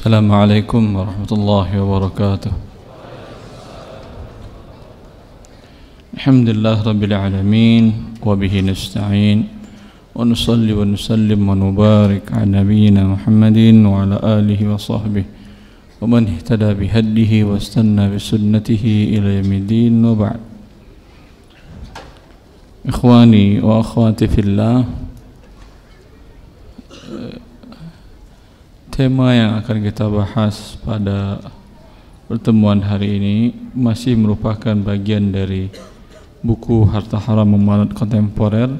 Assalamualaikum warahmatullahi wabarakatuh. Alhamdulillah rabbil alamin wa bihi nasta'in wa nusalli wa nusallim wa nubarik ala nabiyyina Muhammadin wa ala alihi wa sahbihi wa man ihtada bihadihi wa istanna bi sunnatihi ila yaumiddin wa ba'd. Ikhwani wa akhwati fillah, tema yang akan kita bahas pada pertemuan hari ini masih merupakan bagian dari buku Harta Haram Memanut Kontemporer,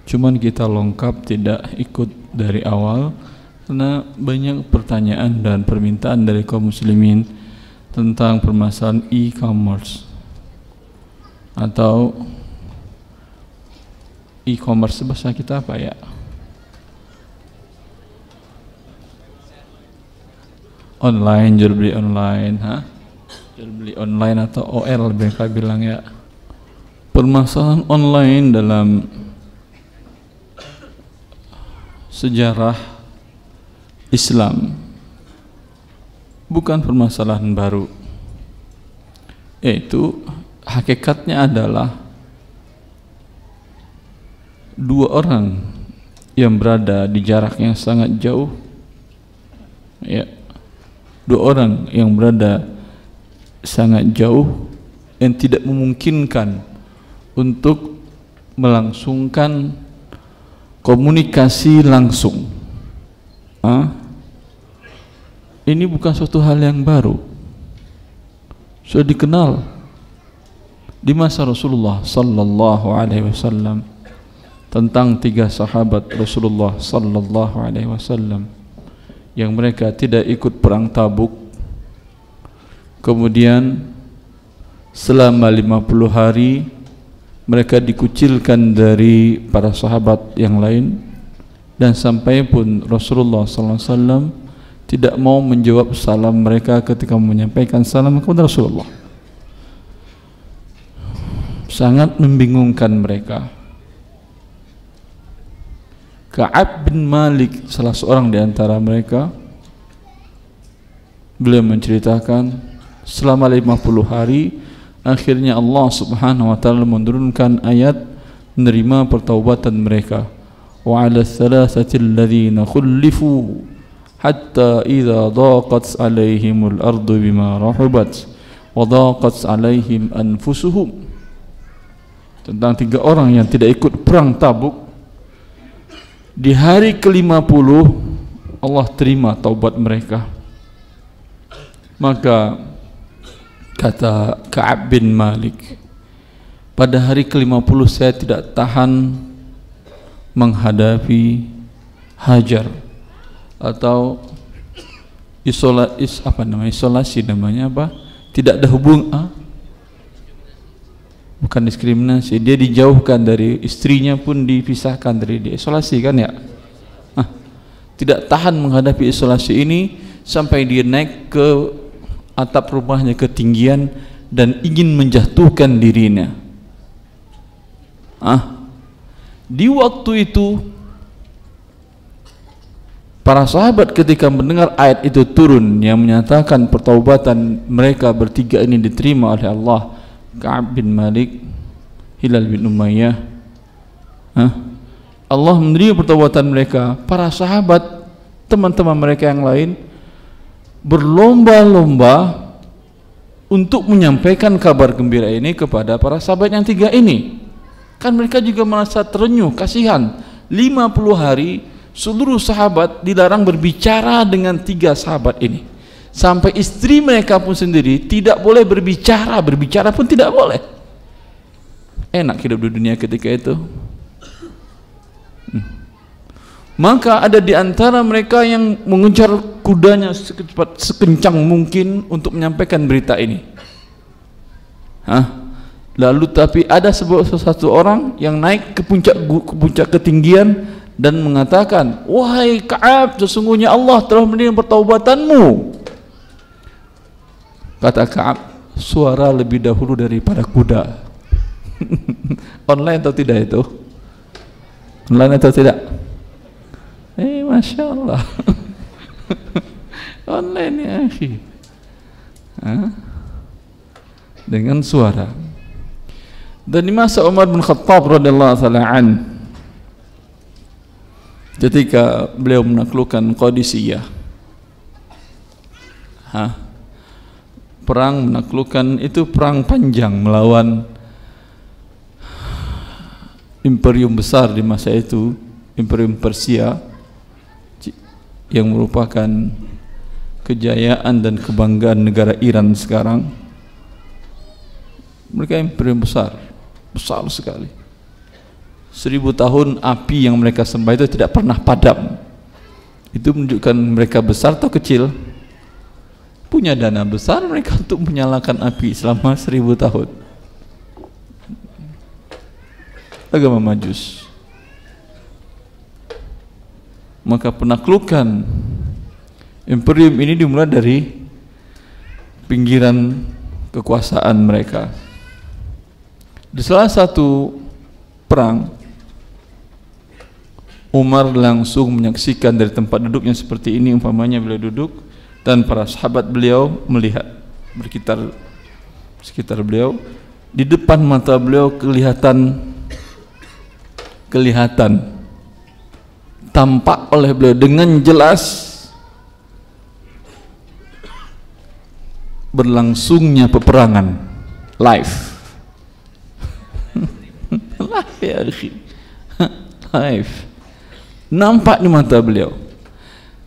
cuman kita lengkap tidak ikut dari awal karena banyak pertanyaan dan permintaan dari kaum muslimin tentang permasalahan e-commerce atau e-commerce bahasa kita apa ya? Online, jual beli online, jual beli online atau OL mereka bilang ya. Permasalahan online dalam sejarah Islam bukan permasalahan baru. Yaitu hakikatnya adalah dua orang yang berada di jarak yang sangat jauh, ya. Dua orang yang berada sangat jauh yang tidak memungkinkan untuk melangsungkan komunikasi langsung. Ini bukan suatu hal yang baru, sudah dikenal di masa Rasulullah sallallahu alaihi wasallam tentang tiga sahabat Rasulullah sallallahu alaihi wasallam yang mereka tidak ikut perang Tabuk. Kemudian selama 50 hari mereka dikucilkan dari para sahabat yang lain, dan sampai pun Rasulullah SAW tidak mau menjawab salam mereka ketika menyampaikan salam kepada Rasulullah. Sangat membingungkan mereka. Ka'ab bin Malik, salah seorang di antara mereka, beliau menceritakan selama 50 hari akhirnya Allah Subhanahu wa taala menurunkan ayat menerima pertaubatan mereka. Wa 'ala thalathati alladhina khulifu hatta idza daqat 'alaihimul ardu bima rahabat wa daqat 'alaihim anfusuhum. Tentang tiga orang yang tidak ikut perang Tabuk. Di hari ke-50 Allah terima taubat mereka. Maka kata Ka'ab bin Malik, pada hari ke-50 saya tidak tahan menghadapi hajar atau isolasi namanya apa? Tidak ada bukan diskriminasi, dia dijauhkan dari istrinya, pun dipisahkan dari dia, isolasi kan ya. Tidak tahan menghadapi isolasi ini sampai dia naik ke atap rumahnya ketinggian dan ingin menjatuhkan dirinya. Di waktu itu para sahabat ketika mendengar ayat itu turun yang menyatakan pertaubatan mereka bertiga ini diterima oleh Allah, Ka'ab bin Malik, Hilal bin Umayyah, Allah menerima pertobatan mereka. Para sahabat, teman-teman mereka yang lain berlomba-lomba untuk menyampaikan kabar gembira ini kepada para sahabat yang tiga ini. Kan mereka juga merasa terenyuh, kasihan. 50 hari seluruh sahabat dilarang berbicara dengan tiga sahabat ini. Sampai istri mereka pun sendiri tidak boleh berbicara pun tidak boleh. Enak hidup di dunia ketika itu. Maka ada di antara mereka yang mengejar kudanya sekencang mungkin untuk menyampaikan berita ini. Lalu tapi ada satu orang yang naik ke puncak ketinggian dan mengatakan, wahai Ka'ab, sesungguhnya Allah telah menerima pertaubatanmu. Kata Ka'ab, suara lebih dahulu daripada kuda. Online atau tidak itu? Online atau tidak? Masya Allah. Online ya akhi. Dengan suara. Dan di masa Umar bin Khattab radhiyallahu taala an, ketika beliau menaklukkan Qadisiyah, perang menaklukkan itu perang panjang melawan imperium besar di masa itu, imperium Persia, yang merupakan kejayaan dan kebanggaan negara Iran sekarang. Mereka imperium besar sekali. 1000 tahun api yang mereka sembah itu tidak pernah padam. Itu menunjukkan mereka besar atau kecil. Punya dana besar mereka untuk menyalakan api selama 1000 tahun. Agama Majus. Maka penaklukan imperium ini dimulai dari pinggiran kekuasaan mereka. Di salah satu perang, Umar langsung menyaksikan dari tempat duduknya seperti ini, umpamanya beliau duduk dan para sahabat beliau melihat berkitar sekitar beliau, di depan mata beliau kelihatan tampak oleh beliau dengan jelas berlangsungnya peperangan live. Live ya akhi. Live nampak di mata beliau.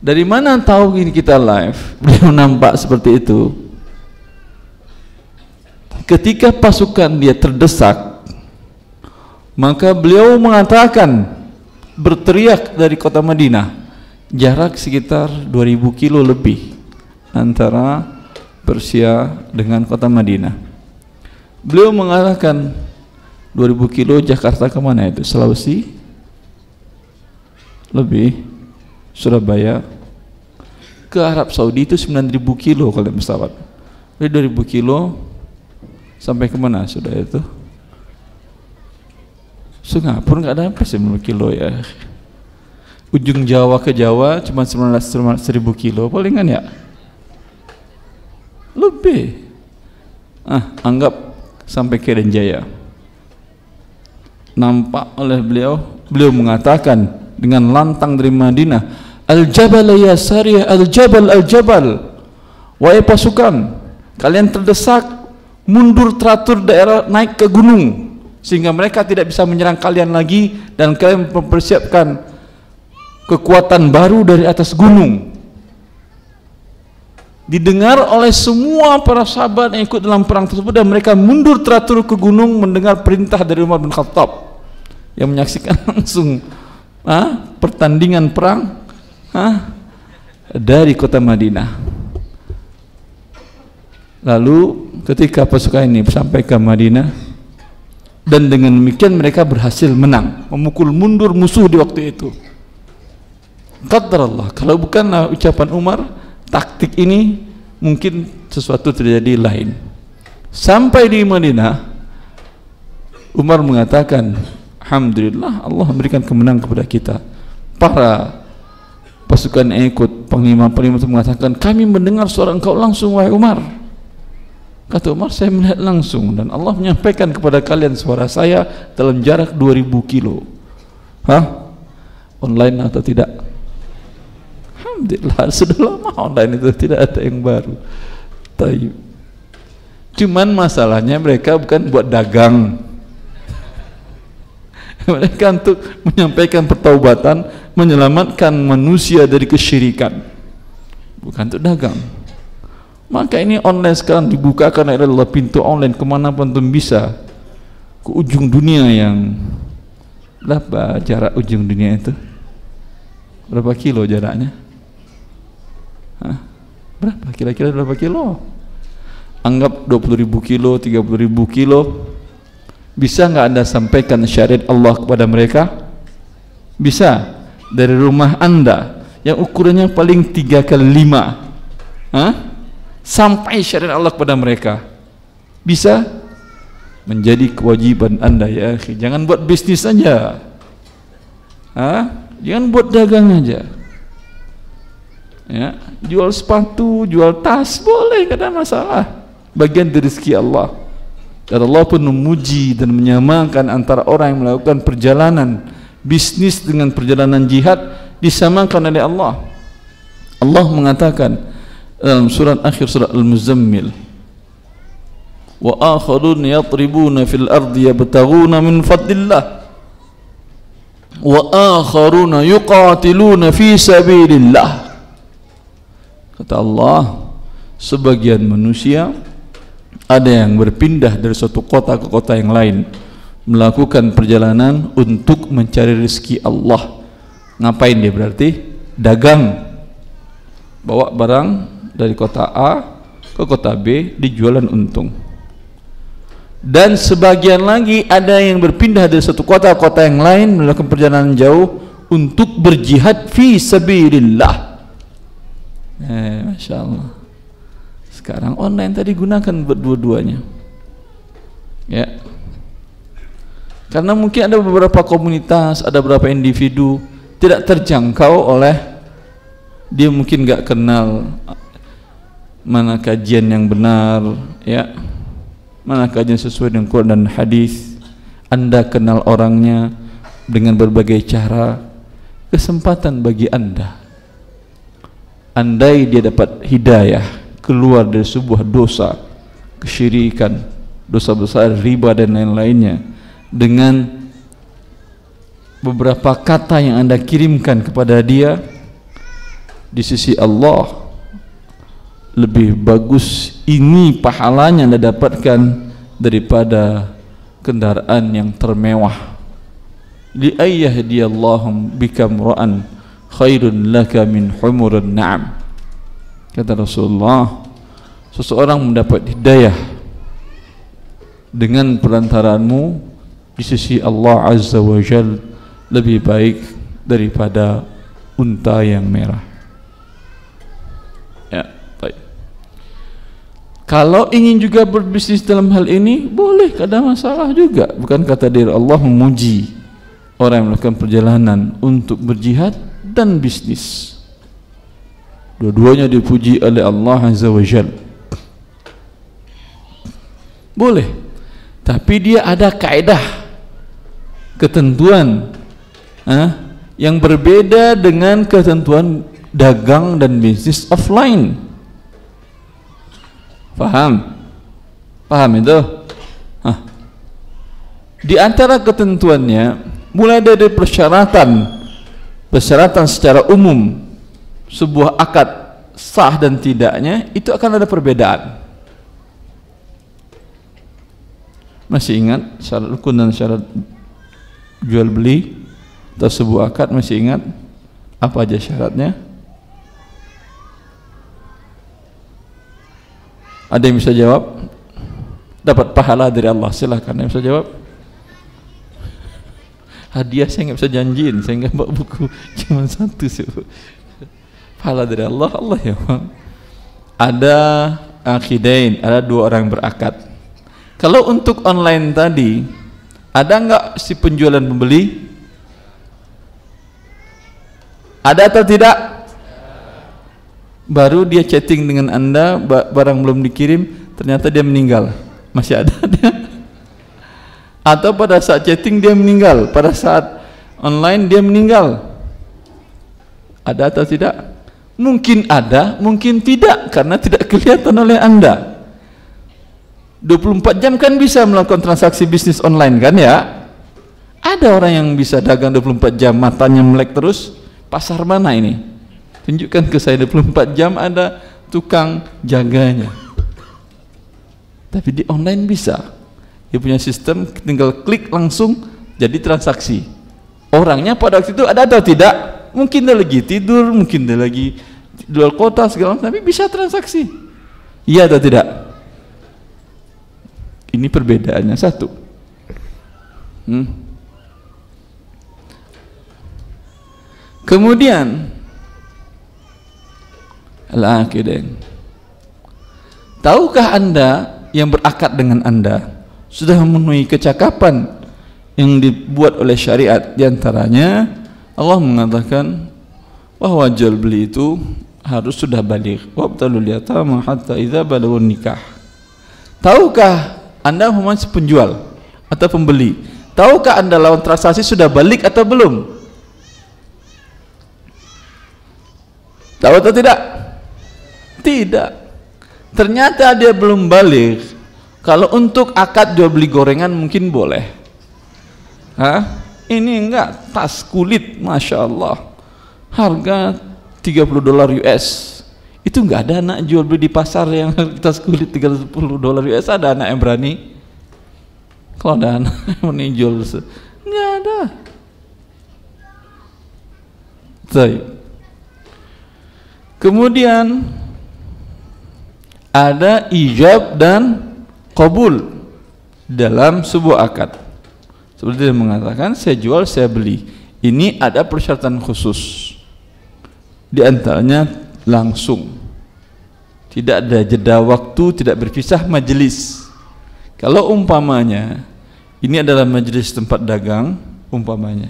Dari mana tahu ini kita live? Beliau nampak seperti itu ketika pasukan dia terdesak, maka beliau mengatakan, berteriak dari kota Madinah, jarak sekitar 2000 kilo lebih antara Persia dengan kota Madinah. Beliau mengatakan 2000 kilo Jakarta kemana itu? Sulawesi? Lebih. Surabaya ke Arab Saudi itu 9000 kilo kalau pesawat. Jadi 2000 kilo sampai kemana sudah itu? Singapura nggak ada apa 90 kilo ya. Ujung Jawa ke Jawa cuma 1000 kilo palingan ya. Lebih. Anggap sampai ke Jaya. Nampak oleh beliau mengatakan dengan lantang dari Madinah, Al-Jabal ya Sariyah, Al-Jabal, Al-Jabal. Wahai pasukan, kalian terdesak, mundur teratur daerah, naik ke gunung, sehingga mereka tidak bisa menyerang kalian lagi, dan kalian mempersiapkan kekuatan baru dari atas gunung. Didengar oleh semua para sahabat yang ikut dalam perang tersebut, dan mereka mundur teratur ke gunung mendengar perintah dari Umar bin Khattab yang menyaksikan langsung pertandingan perang dari kota Madinah. Lalu ketika pasukan ini sampai ke Madinah, dan dengan demikian mereka berhasil menang, memukul mundur musuh di waktu itu. Qadarullah, kalau bukan ucapan Umar, taktik ini mungkin sesuatu terjadi lain. Sampai di Madinah, Umar mengatakan, alhamdulillah Allah memberikan kemenangan kepada kita. Para pasukan yang ikut, panglima itu mengatakan, kami mendengar suara engkau langsung wahai Umar. Kata Umar, saya melihat langsung dan Allah menyampaikan kepada kalian suara saya dalam jarak 2000 kilo. Online atau tidak? Alhamdulillah, sudah lama online itu, tidak ada yang baru. Taib. Cuman masalahnya mereka bukan buat dagang. Mereka untuk menyampaikan pertaubatan, menyelamatkan manusia dari kesyirikan, bukan untuk dagang. Maka ini online sekarang dibukakan adalah pintu online kemanapun pun bisa, ke ujung dunia. Yang berapa jarak ujung dunia itu? Berapa kilo jaraknya? Berapa kira-kira berapa kilo? Anggap 20.000 kilo, 30.000 kilo. Bisa nggak Anda sampaikan syariat Allah kepada mereka? Bisa. Dari rumah Anda yang ukurannya paling 3 kali 5, sampai syariat Allah kepada mereka. Bisa. Menjadi kewajiban Anda ya akhi. Jangan buat bisnis saja. Jangan buat dagang aja. Ya, jual sepatu, jual tas boleh, tidak ada masalah. Bagian dari rezeki Allah. Dan Allah pun memuji dan menyamakan antara orang yang melakukan perjalanan bisnis dengan perjalanan jihad, disamakan oleh Allah. Allah mengatakan dalam surat akhir surat Al-Muzammil, wa akharun yatribuna fil ardi yabtaghuna min fadlillah wa akharuna yuqatiluna fi sabilillah. Kata Allah, sebagian manusia ada yang berpindah dari suatu kota ke kota yang lain, melakukan perjalanan untuk mencari rezeki Allah. Ngapain dia berarti? Dagang, bawa barang dari kota A ke kota B, dijualan untung. Dan sebagian lagi ada yang berpindah dari satu kota ke kota yang lain, melakukan perjalanan jauh untuk berjihad fi sabilillah. Masya Allah. Sekarang online tadi gunakan buat dua-duanya, ya. Karena mungkin ada beberapa komunitas, ada beberapa individu tidak terjangkau oleh dia, mungkin nggak kenal mana kajian yang benar, ya, mana kajian sesuai dengan Quran dan hadis. Anda kenal orangnya dengan berbagai cara, kesempatan bagi Anda. Andai dia dapat hidayah keluar dari sebuah dosa, kesyirikan, dosa besar, riba dan lain-lainnya, dengan beberapa kata yang Anda kirimkan kepada dia, di sisi Allah lebih bagus ini pahalanya Anda dapatkan daripada kendaraan yang termewah. Li ayyahdiyallahum bikam ra'an khairun laka min humurin na'am. Kata Rasulullah, seseorang mendapat hidayah dengan perantaraanmu di sisi Allah Azza wa Jal lebih baik daripada unta yang merah. Ya, baik. Kalau ingin juga berbisnis dalam hal ini, boleh, tidak ada masalah juga. Bukan kata diri Allah memuji orang yang melakukan perjalanan untuk berjihad dan bisnis. Dua-duanya dipuji oleh Allah Azza wa Jal. Boleh, tapi dia ada kaedah, ketentuan yang berbeda dengan ketentuan dagang dan bisnis offline. Paham? Paham itu? Di antara ketentuannya, mulai dari persyaratan secara umum sebuah akad sah dan tidaknya, itu akan ada perbedaan. Masih ingat syarat rukun dan syarat jual beli atau sebuah akad? Masih ingat apa aja syaratnya? Ada yang bisa jawab? Dapat pahala dari Allah, silakan. Yang bisa jawab? Hadiah saya nggak bisa janjiin, saya nggak bawa buku, cuma satu sih. Pahala dari Allah, Allah ya Bang. Ada akidain, ada dua orang berakad. Kalau untuk online tadi, ada nggak si penjualan pembeli? Ada atau tidak? Baru dia chatting dengan Anda, barang belum dikirim, ternyata dia meninggal. Masih ada dia? Atau pada saat chatting dia meninggal, pada saat online dia meninggal? Ada atau tidak? Mungkin ada, mungkin tidak, karena tidak kelihatan oleh Anda. 24 jam kan bisa melakukan transaksi bisnis online kan ya? Ada orang yang bisa dagang 24 jam, matanya melek terus. Pasar mana ini? Tunjukkan ke saya 24 jam ada tukang jaganya. Tapi di online bisa. Dia punya sistem, tinggal klik langsung jadi transaksi. Orangnya pada waktu itu ada atau tidak? Mungkin dia lagi tidur, mungkin dia lagi jual kota segala macam, tapi bisa transaksi. Iya atau tidak? Ini perbedaannya satu. Kemudian al-aqidain. Tahukah Anda yang berakad dengan Anda sudah memenuhi kecakapan yang dibuat oleh syariat? Di antaranya Allah mengatakan bahwa jual beli itu harus sudah baligh. Wabtalul yatama hatta idza balagun nikah. Tahukah Anda umpamanya penjual atau pembeli? Tahukah Anda lawan transaksi sudah balik atau belum? Tahu atau tidak? Tidak. Ternyata dia belum balik. Kalau untuk akad jual beli gorengan mungkin boleh. Hah? Ini enggak, tas kulit, Masya Allah, harga $30 US. Itu enggak ada anak jual beli di pasar yang tas kulit $30 US. Ada anak yang berani? Kalau ada anak yang berani jual, enggak ada. Baik. Kemudian ada ijab dan qabul dalam sebuah akad. Seperti dia mengatakan, saya jual, saya beli. Ini ada persyaratan khusus. Di antaranya langsung. Tidak ada jeda waktu, tidak berpisah majelis. Kalau umpamanya ini adalah majelis tempat dagang, umpamanya,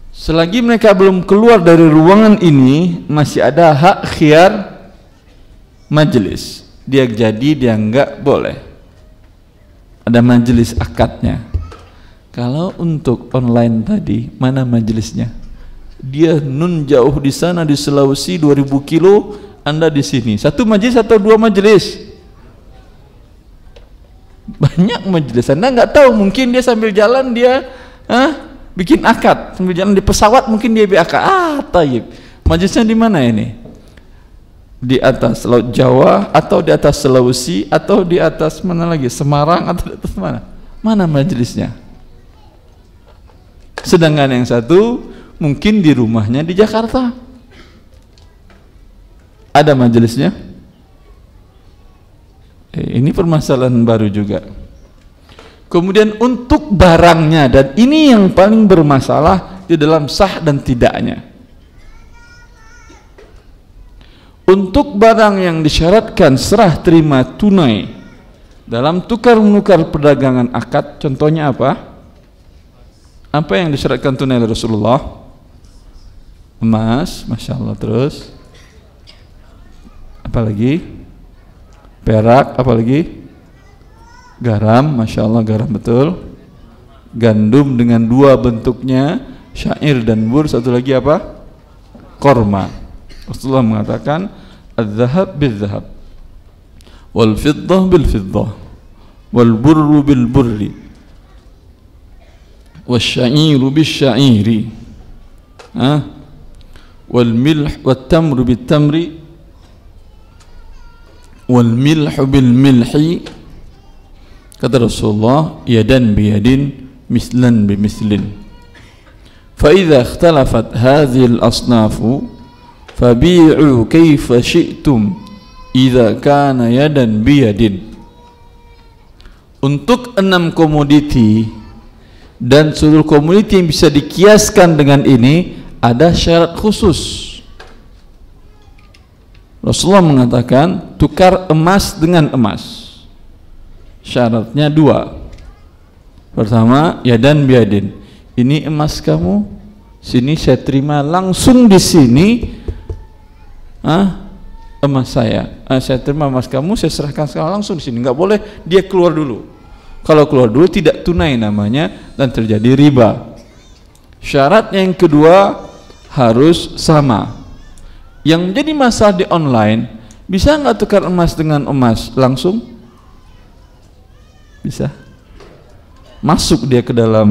selagi mereka belum keluar dari ruangan ini, masih ada hak khiyar majelis. Dia jadi, dia enggak, boleh. Ada majelis akadnya. Kalau untuk online tadi, mana majelisnya? Dia nun jauh di sana di Sulawesi 2000 kilo, Anda di sini. Satu majelis atau dua majelis? Banyak majelis. Anda nggak tahu, mungkin dia sambil jalan dia bikin akad, sambil jalan di pesawat mungkin dia bikin akad. Tayyib. Majelisnya di mana ini? Di atas Laut Jawa atau di atas Sulawesi atau di atas mana lagi? Semarang atau di atas mana? Mana majelisnya? Sedangkan yang satu mungkin di rumahnya di Jakarta. Ada majelisnya? Ini permasalahan baru juga. Kemudian untuk barangnya, dan ini yang paling bermasalah di dalam sah dan tidaknya. Untuk barang yang disyaratkan serah terima tunai dalam tukar menukar perdagangan akad, contohnya apa? Apa yang disyaratkan tunai oleh Rasulullah? Emas, Masya Allah. Terus apa lagi? Perak, apa lagi? Garam, Masya Allah, garam, betul. Gandum dengan dua bentuknya, syair dan bur. Satu lagi apa? Korma. Rasulullah mengatakan, az-zahab bil-zahab, wal-fiddah bil-fiddah, wal-burru bil-burri, wal-sya'iru bil-sya'iri, wal-milh wal-tamru bil-tamri, wal-milhu bil-milhi. Kata Rasulullah, yadan biyadin, mislan bimislin. Fa idza ikhtalafat hadhihi al-asnafu fabi'u kaifa syi'tum idza kana yadan biyadin. Untuk 6 komoditi dan seluruh komoditi yang bisa dikiaskan dengan ini, ada syarat khusus. Rasulullah mengatakan tukar emas dengan emas. Syaratnya 2. Pertama, yadan biyadin. Ini emas kamu, sini saya terima langsung di sini. Emas saya terima emas kamu, saya serahkan sekarang langsung di sini. Nggak boleh dia keluar dulu. Kalau keluar dulu tidak tunai namanya dan terjadi riba. Syarat yang kedua harus sama. Yang menjadi masalah di online, bisa nggak tukar emas dengan emas langsung? Bisa. Masuk dia ke dalam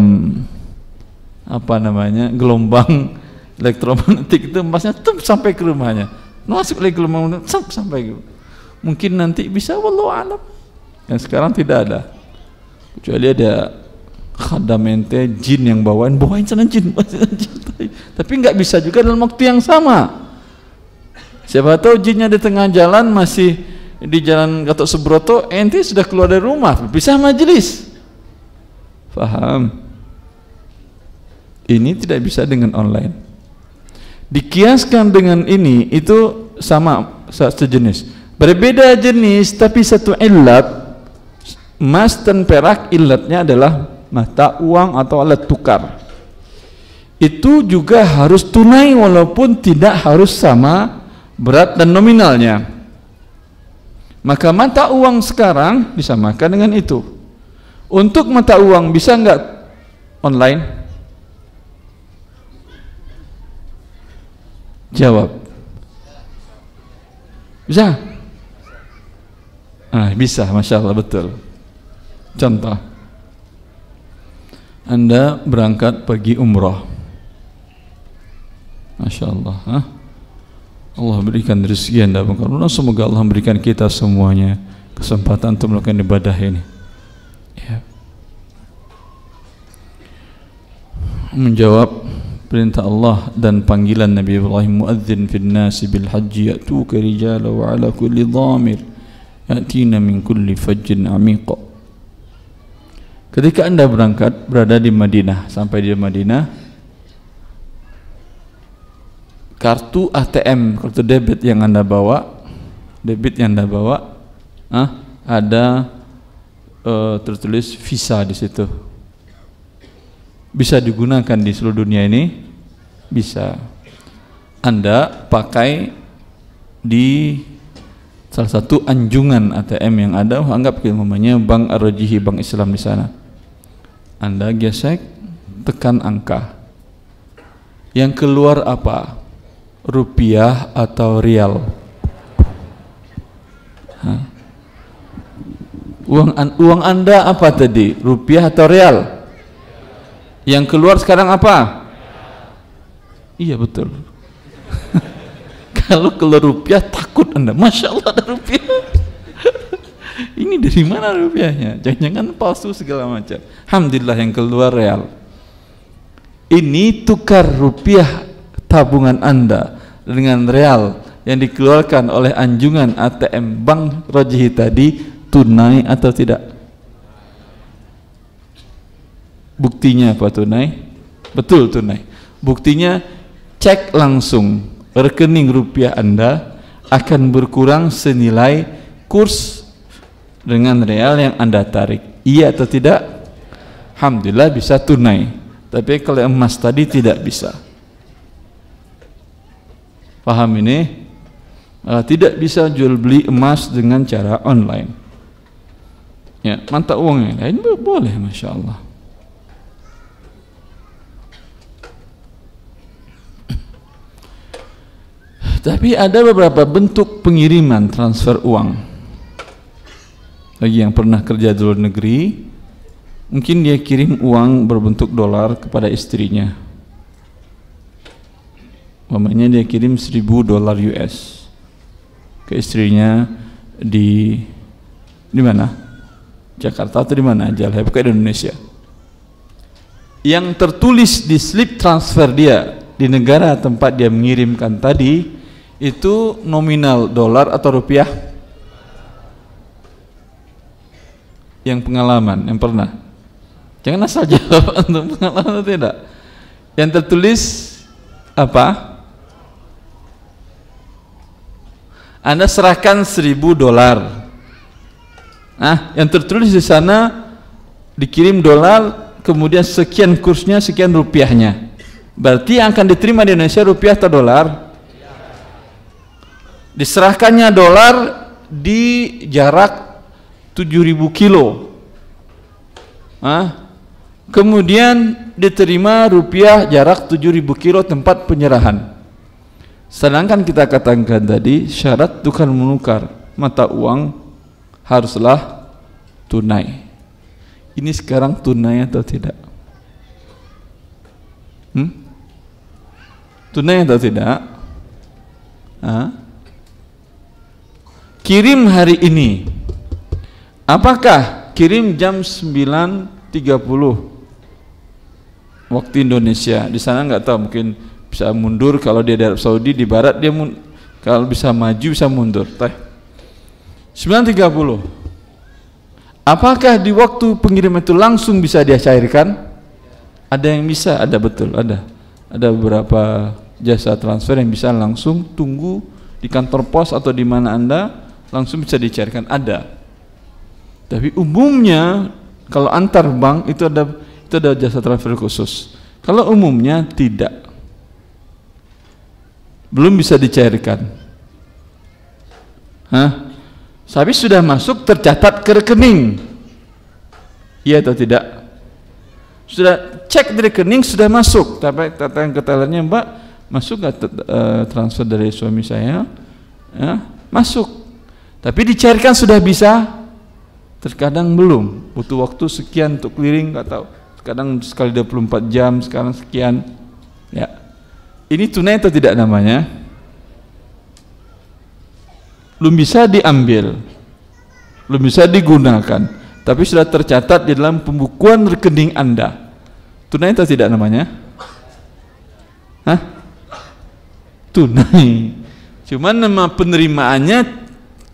apa namanya gelombang elektromagnetik itu, emasnya sampai ke rumahnya. Masuk lagi gelombang sampai gitu. Mungkin nanti bisa, wallahu alam. Yang sekarang tidak ada. Kecuali ada khadam ente jin yang bawain sana jin. Tapi nggak bisa juga dalam waktu yang sama. Siapa tahu jinnya di tengah jalan, masih di jalan Gatot Subroto, ente sudah keluar dari rumah, bisa majelis. Faham? Ini tidak bisa dengan online. Dikiaskan dengan ini, itu sama, sejenis. Berbeda jenis tapi satu illat. Emas dan perak illatnya adalah mata uang atau alat tukar. itu juga harus tunai walaupun tidak harus sama berat dan nominalnya. Maka mata uang sekarang disamakan dengan itu. Untuk mata uang bisa enggak online? Jawab. Bisa? Bisa, Masya Allah, betul. Contoh, Anda berangkat pergi umrah, Masya Allah, Allah berikan rezeki Anda, semoga Allah berikan kita semuanya kesempatan untuk melakukan ibadah ini, ya. Menjawab perintah Allah dan panggilan Nabi Ibrahim, muadzin fil nasi bil haji ya'tuka rijala wa ala kulli dhamir ya'tina min kulli fajjin amiq. Ketika Anda berangkat, berada di Madinah, sampai di Madinah, kartu ATM, kartu debit yang Anda bawa, ada tertulis visa di situ. Bisa digunakan di seluruh dunia ini, bisa. Anda pakai di salah satu anjungan ATM yang ada, anggap namanya Bank Ar-Rajihi, Bank Islam di sana. Anda gesek, tekan angka. Yang keluar apa? Rupiah atau rial? Uang Anda apa tadi? Rupiah atau rial? Yang keluar sekarang apa? Iya, betul. Kalau keluar rupiah takut Anda, Masya Allah ada rupiah. Ini dari mana rupiahnya? Jangan-jangan palsu segala macam. Alhamdulillah yang keluar real. Ini tukar rupiah tabungan Anda dengan real yang dikeluarkan oleh anjungan ATM Bank Rajihi tadi, tunai atau tidak? Buktinya apa tunai? Betul tunai. Buktinya cek langsung, rekening rupiah Anda akan berkurang senilai kurs dengan real yang Anda tarik. Iya atau tidak? Alhamdulillah bisa tunai. Tapi kalau emas tadi tidak bisa. Paham ini? Tidak bisa jual beli emas dengan cara online. Ya, mata uang yang lain boleh, Masya Allah. Tapi ada beberapa bentuk pengiriman transfer uang. Bagi yang pernah kerja di luar negeri, mungkin dia kirim uang berbentuk dolar kepada istrinya. Umpamanya dia kirim $1.000 US ke istrinya di mana? Jakarta atau di mana aja lah, pokoknya di Indonesia. Yang tertulis di slip transfer dia di negara tempat dia mengirimkan tadi itu nominal dolar atau rupiah? Yang pengalaman, yang pernah, jangan asal jawab untuk pengalaman atau tidak. Yang tertulis apa? Anda serahkan $1.000. Yang tertulis di sana dikirim dolar, kemudian sekian kursnya, sekian rupiahnya. Berarti yang akan diterima di Indonesia rupiah atau dolar? Diserahkannya dolar di jarak 7.000 kilo. Kemudian diterima rupiah jarak 7.000 kilo tempat penyerahan. Sedangkan kita katakan tadi syarat tukar menukar mata uang haruslah tunai. Ini sekarang tunai atau tidak? Tunai atau tidak? Kirim hari ini. Apakah kirim jam 9.30 waktu Indonesia? Di sana nggak tahu, mungkin bisa mundur kalau dia di Arab Saudi, di barat dia kalau bisa maju bisa mundur. 9.30. Apakah di waktu pengiriman itu langsung bisa dia cairkan? Ada yang bisa, ada, betul, ada. Ada beberapa jasa transfer yang bisa langsung tunggu di kantor pos atau di mana Anda langsung bisa dicairkan, ada. Tapi umumnya kalau antar bank itu ada jasa transfer khusus. Kalau umumnya tidak, belum bisa dicairkan. Tapi sudah masuk tercatat ke rekening, iya atau tidak? Sudah cek di rekening, sudah masuk. Tapi datang ke tellernya, Mbak, masuk nggak transfer dari suami saya? Ya, masuk. Tapi dicairkan sudah bisa, terkadang belum, butuh waktu sekian untuk clearing, nggak tahu. Kadang sekali 24 jam, sekarang sekian. Ya, ini tunai atau tidak namanya? Belum bisa diambil, belum bisa digunakan, tapi sudah tercatat di dalam pembukuan rekening Anda. Tunai atau tidak namanya? Tunai. Cuman nama penerimaannya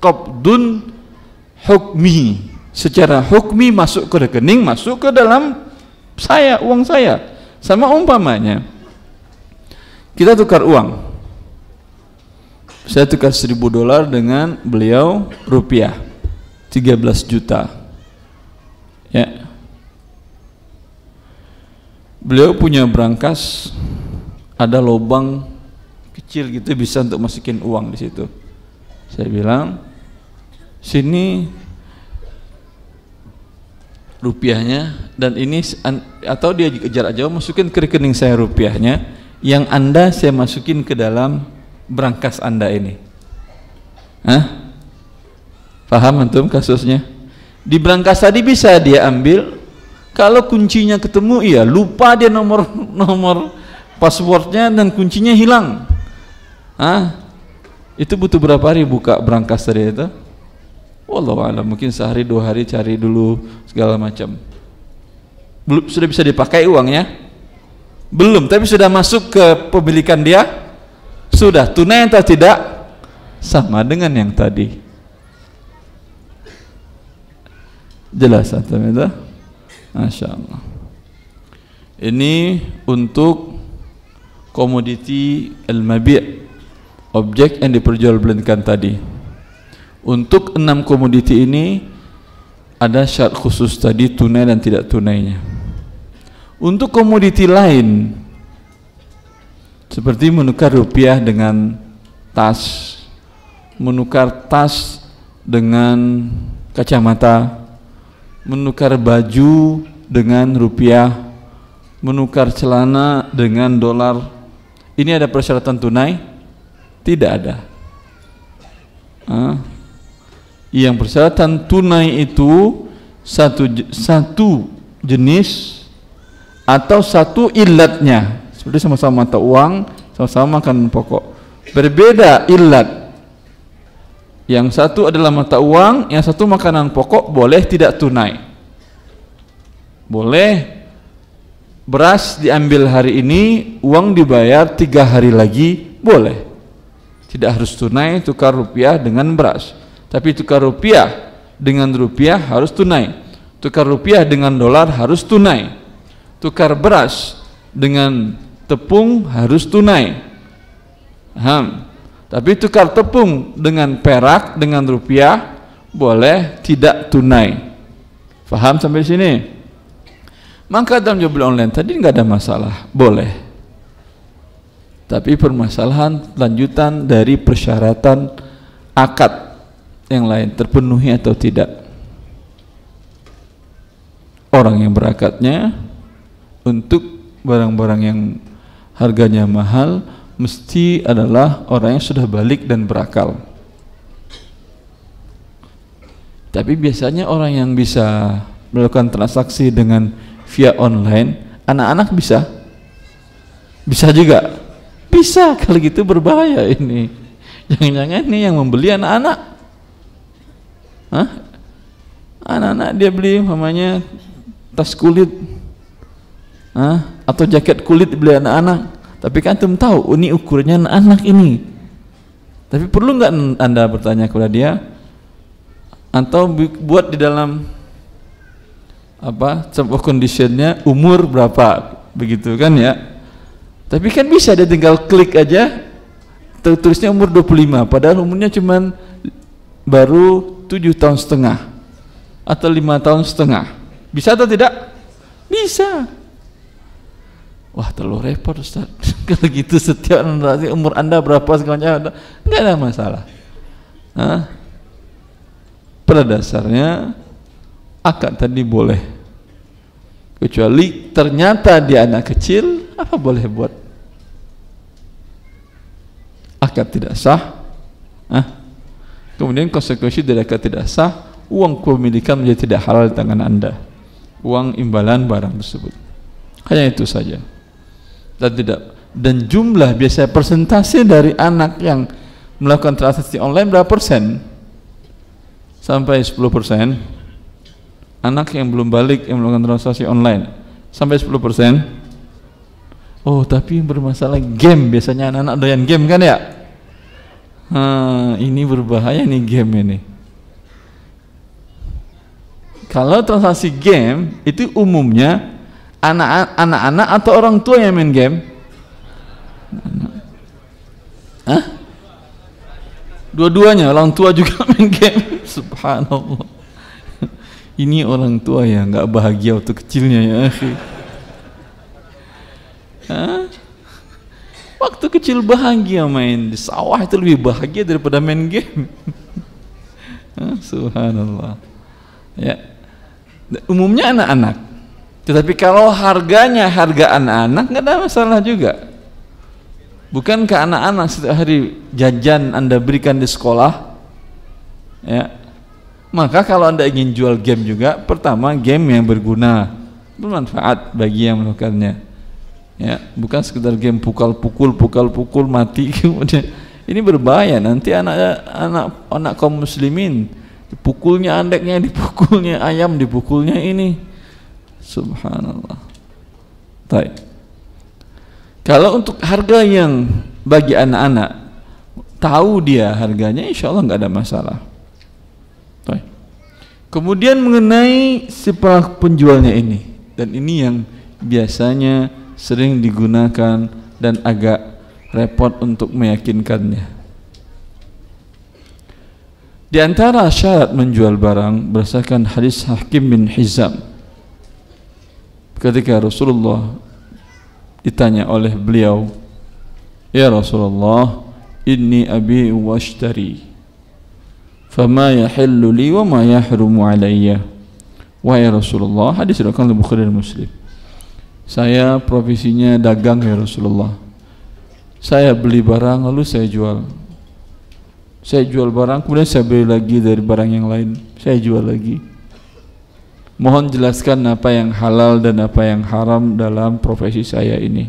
qabdun hukmi. Secara hukmi masuk ke rekening, masuk ke dalam uang saya. Sama umpamanya kita tukar uang, saya tukar $1.000 dengan beliau rupiah 13 juta ya. Beliau punya brankas, ada lubang kecil gitu, bisa untuk masukin uang di situ. Saya bilang, sini rupiahnya, dan ini, atau dia jarak jauh masukin ke rekening saya rupiahnya, yang Anda saya masukin ke dalam brankas Anda ini. Paham antum kasusnya? Di brankas tadi bisa dia ambil, kalau kuncinya ketemu, iya, lupa dia nomor passwordnya dan kuncinya hilang. Itu butuh berapa hari buka brankas tadi itu? Wallahu a'lam, mungkin sehari 2 hari cari dulu segala macam. Belum, sudah bisa dipakai uangnya? Belum, tapi sudah masuk ke pemilikan dia? Sudah. Tunai atau tidak? Sama dengan yang tadi. Jelas atau tidak? Masya Allah. Ini untuk komoditi al-mabi', objek yang diperjualbelikan tadi. Untuk 6 komoditi ini ada syarat khusus tadi, tunai dan tidak tunainya. Untuk komoditi lain seperti menukar rupiah dengan tas, menukar tas dengan kacamata, menukar baju dengan rupiah, menukar celana dengan dolar, ini ada persyaratan tunai? Tidak ada. Yang persyaratan tunai itu satu jenis atau satu ilatnya, seperti sama-sama mata uang, sama-sama makanan pokok, berbeda ilat. Yang satu adalah mata uang, yang satu makanan pokok, boleh tidak tunai. Boleh beras diambil hari ini, uang dibayar 3 hari lagi, boleh. Tidak harus tunai, tukar rupiah dengan beras. Tapi tukar rupiah dengan rupiah harus tunai. Tukar rupiah dengan dolar harus tunai. Tukar beras dengan tepung harus tunai. Tapi tukar tepung dengan perak, dengan rupiah, boleh tidak tunai. Faham sampai sini? Maka dalam jual beli online tadi nggak ada masalah, boleh. Tapi permasalahan lanjutan dari persyaratan akad yang lain terpenuhi atau tidak. Orang yang berakadnya untuk barang-barang yang harganya mahal mesti adalah orang yang sudah balik dan berakal. Tapi biasanya orang yang bisa melakukan transaksi dengan via online, anak-anak bisa juga. Bisa, kalau gitu berbahaya ini. Jangan-jangan ini yang membeli anak-anak. Anak-anak dia beli namanya tas kulit, atau jaket kulit beli anak-anak. Tapi kan antum tahu, ini ukurannya anak-anak ini. Tapi perlu nggak Anda bertanya kepada dia, atau buat di dalam sebuah conditionnya umur berapa, begitu kan ya? Tapi kan bisa dia tinggal klik aja, tulisnya umur 25, padahal umurnya cuman baru 7,5 tahun atau 5,5 tahun. Bisa atau tidak? Bisa. Wah, terlalu repot Ustaz. Kalau gitu setiap umur Anda berapa segalanya, enggak ada masalah. Pada dasarnya akad tadi boleh, kecuali ternyata dia anak kecil, apa boleh buat? Akad tidak sah, kemudian konsekuensi dari akad tidak sah, uang kepemilikan menjadi tidak halal di tangan Anda, uang imbalan barang tersebut. Hanya itu saja. Dan jumlah biasanya persentase dari anak yang melakukan transaksi online berapa persen? Sampai 10%. Anak yang belum balik yang melakukan transaksi online sampai 10%. Oh, tapi yang bermasalah game, biasanya anak-anak doyan game kan ya? Ini berbahaya nih game ini. Kalau transaksi game itu umumnya anak-anak atau orang tua yang main game? Dua-duanya, orang tua juga main game. Subhanallah. Ini orang tua ya nggak bahagia waktu kecilnya ya akhi. Waktu kecil bahagia main di sawah itu lebih bahagia daripada main game. Subhanallah. Ya. Umumnya anak-anak. Tetapi kalau harga anak-anak nggak ada masalah juga. Bukankah anak-anak setiap hari jajan Anda berikan di sekolah? Ya. Maka kalau Anda ingin jual game juga, pertama game yang berguna, bermanfaat bagi yang melakukannya. Ya, bukan sekedar game pukul mati kemudian. Ini berbahaya, nanti anak kaum muslimin dipukulnya andeknya, dipukulnya ayam, dipukulnya ini. Subhanallah. Baik. Kalau untuk harga yang bagi anak-anak tahu dia harganya, insya Allah nggak ada masalah. Baik. Kemudian mengenai si penjualnya ini, dan ini yang biasanya sering digunakan dan agak repot untuk meyakinkannya. Di antara syarat menjual barang berdasarkan hadis Hakim bin Hizam, ketika Rasulullah ditanya oleh beliau, "Ya Rasulullah, inni abi'u washtari, fama yahillu li wa ma yahrumu alayya." Wahai Rasulullah, hadis riwayat Bukhari dan Muslim. Saya profesinya dagang ya Rasulullah. Saya beli barang lalu saya jual. Saya jual barang kemudian saya beli lagi dari barang yang lain, saya jual lagi. Mohon jelaskan apa yang halal dan apa yang haram dalam profesi saya ini.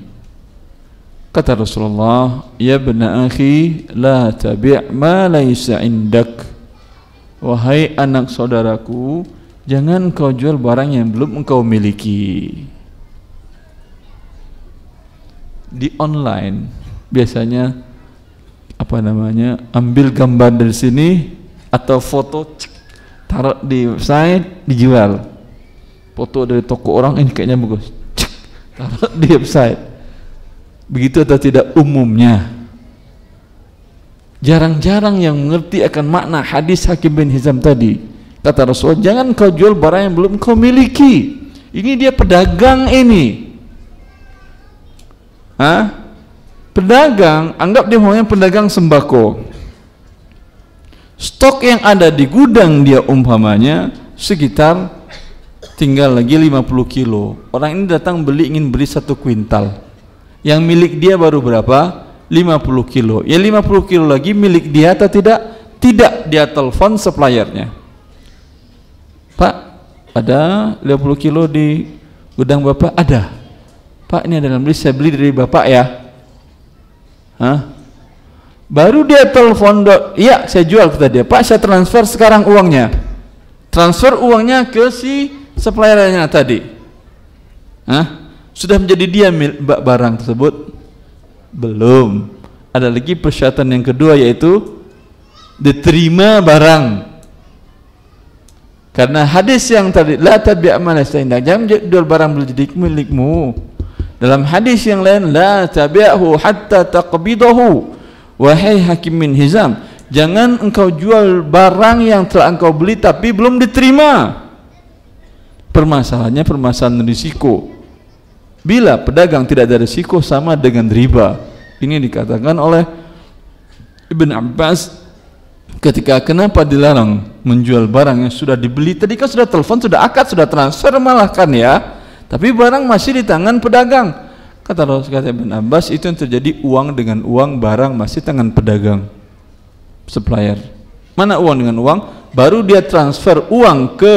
Kata Rasulullah, "Ya bna akhi, la tabi' ma laysa indak." Wahai anak saudaraku, jangan kau jual barang yang belum engkau miliki. Di online biasanya ambil gambar dari sini atau foto, taruh di website, dijual. Foto dari toko orang, ini kayaknya bagus, taruh di website. Begitu atau tidak umumnya? Jarang-jarang yang mengerti akan makna hadis Hakim bin Hizam tadi. Kata Rasul, jangan kau jual barang yang belum kau miliki. Ini dia pedagang ini. Pedagang, anggap dia maunya pedagang sembako. Stok yang ada di gudang dia umpamanya sekitar tinggal lagi 50 kilo. Orang ini datang ingin beli 1 kuintal. Yang milik dia baru berapa? 50 kilo. Ya 50 kilo lagi milik dia atau tidak? Tidak. Dia telepon suppliernya. Pak, ada 50 kilo di gudang Bapak? Ada. Pak, ini ada beli, saya beli dari Bapak ya. Baru dia telepon, iya saya jual, kata dia. Pak, saya transfer sekarang uangnya. Transfer uangnya ke si suppliernya tadi. Sudah menjadi dia barang tersebut? Belum. Ada lagi persyaratan yang kedua, yaitu diterima barang. Karena hadis yang tadi, la tabi' ma laysa indak, jangan jual barang belum jadi milikmu. Dalam hadis yang lain, la tabi'hu hatta taqbidahu. Wahai Hakim bin Hizam, jangan engkau jual barang yang telah engkau beli tapi belum diterima. Permasalahannya permasalahan risiko. Bila pedagang tidak ada risiko sama dengan riba. Ini dikatakan oleh Ibn Abbas ketika kenapa dilarang menjual barang yang sudah dibeli. Tadi kan sudah telepon, sudah akad, sudah transfer malah kan ya, tapi barang masih di tangan pedagang. Kata Ibn Abbas, itu yang terjadi uang dengan uang, barang masih tangan pedagang, supplier. Mana uang dengan uang? Baru dia transfer uang ke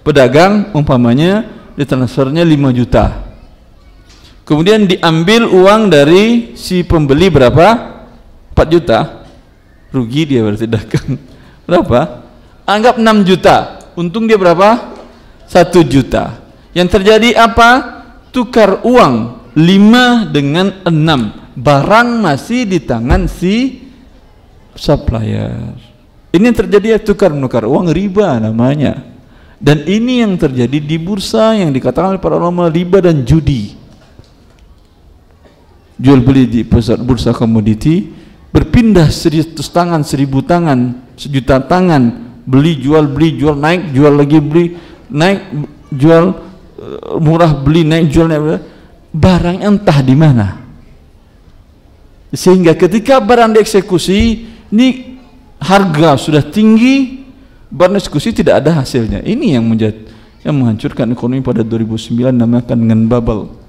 pedagang, umpamanya ditransfernya 5 juta. Kemudian diambil uang dari si pembeli berapa? 4 juta. Rugi dia berarti dagang. Berapa? Anggap 6 juta. Untung dia berapa? 1 juta. Yang terjadi apa? Tukar uang 5 dengan 6. Barang masih di tangan si supplier. Ini yang terjadi, ya, tukar menukar uang, riba namanya. Dan ini yang terjadi di bursa yang dikatakan oleh para ulama riba dan judi. Jual beli di pusat bursa komoditi berpindah 100 tangan, 1000 tangan, 1 juta tangan, beli jual, naik, jual lagi, beli, naik, jual, murah, beli, naik, jual, naik, barang entah di mana. Sehingga ketika barang dieksekusi, ini harga sudah tinggi, barang eksekusi tidak ada hasilnya. Ini yang menghancurkan ekonomi pada 2009, namakan dengan bubble.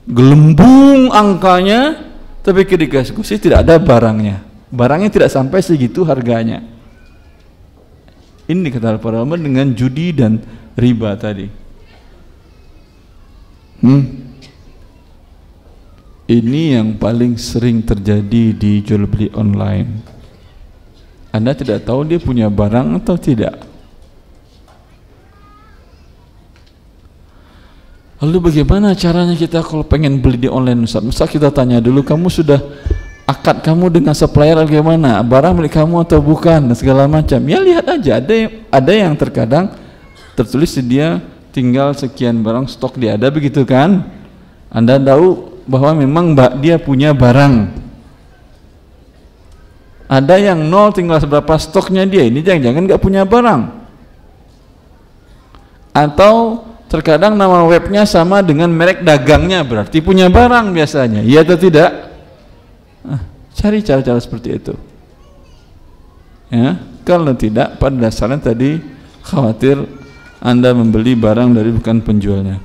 Gelembung angkanya, tapi ketika eksekusi tidak ada barangnya. Barangnya tidak sampai segitu harganya. Ini dikatakan para ulama dengan judi dan riba tadi. Ini yang paling sering terjadi di jual beli online. Anda tidak tahu dia punya barang atau tidak. Lalu bagaimana caranya kita kalau pengen beli di online, Ustaz? Masa kita tanya dulu, kamu sudah akad kamu dengan supplier bagaimana? Barang milik kamu atau bukan? Dan segala macam. Ya lihat aja, ada yang terkadang tertulis di dia tinggal sekian barang stok dia ada, begitu kan? Anda tahu bahwa memang dia punya barang. Ada yang nol, tinggal seberapa stoknya dia. Ini jangan-jangan nggak punya barang. Atau terkadang nama webnya sama dengan merek dagangnya, berarti punya barang biasanya. Iya atau tidak? Cari cara-cara seperti itu. Ya, kalau tidak, pada dasarnya tadi khawatir Anda membeli barang dari bukan penjualnya.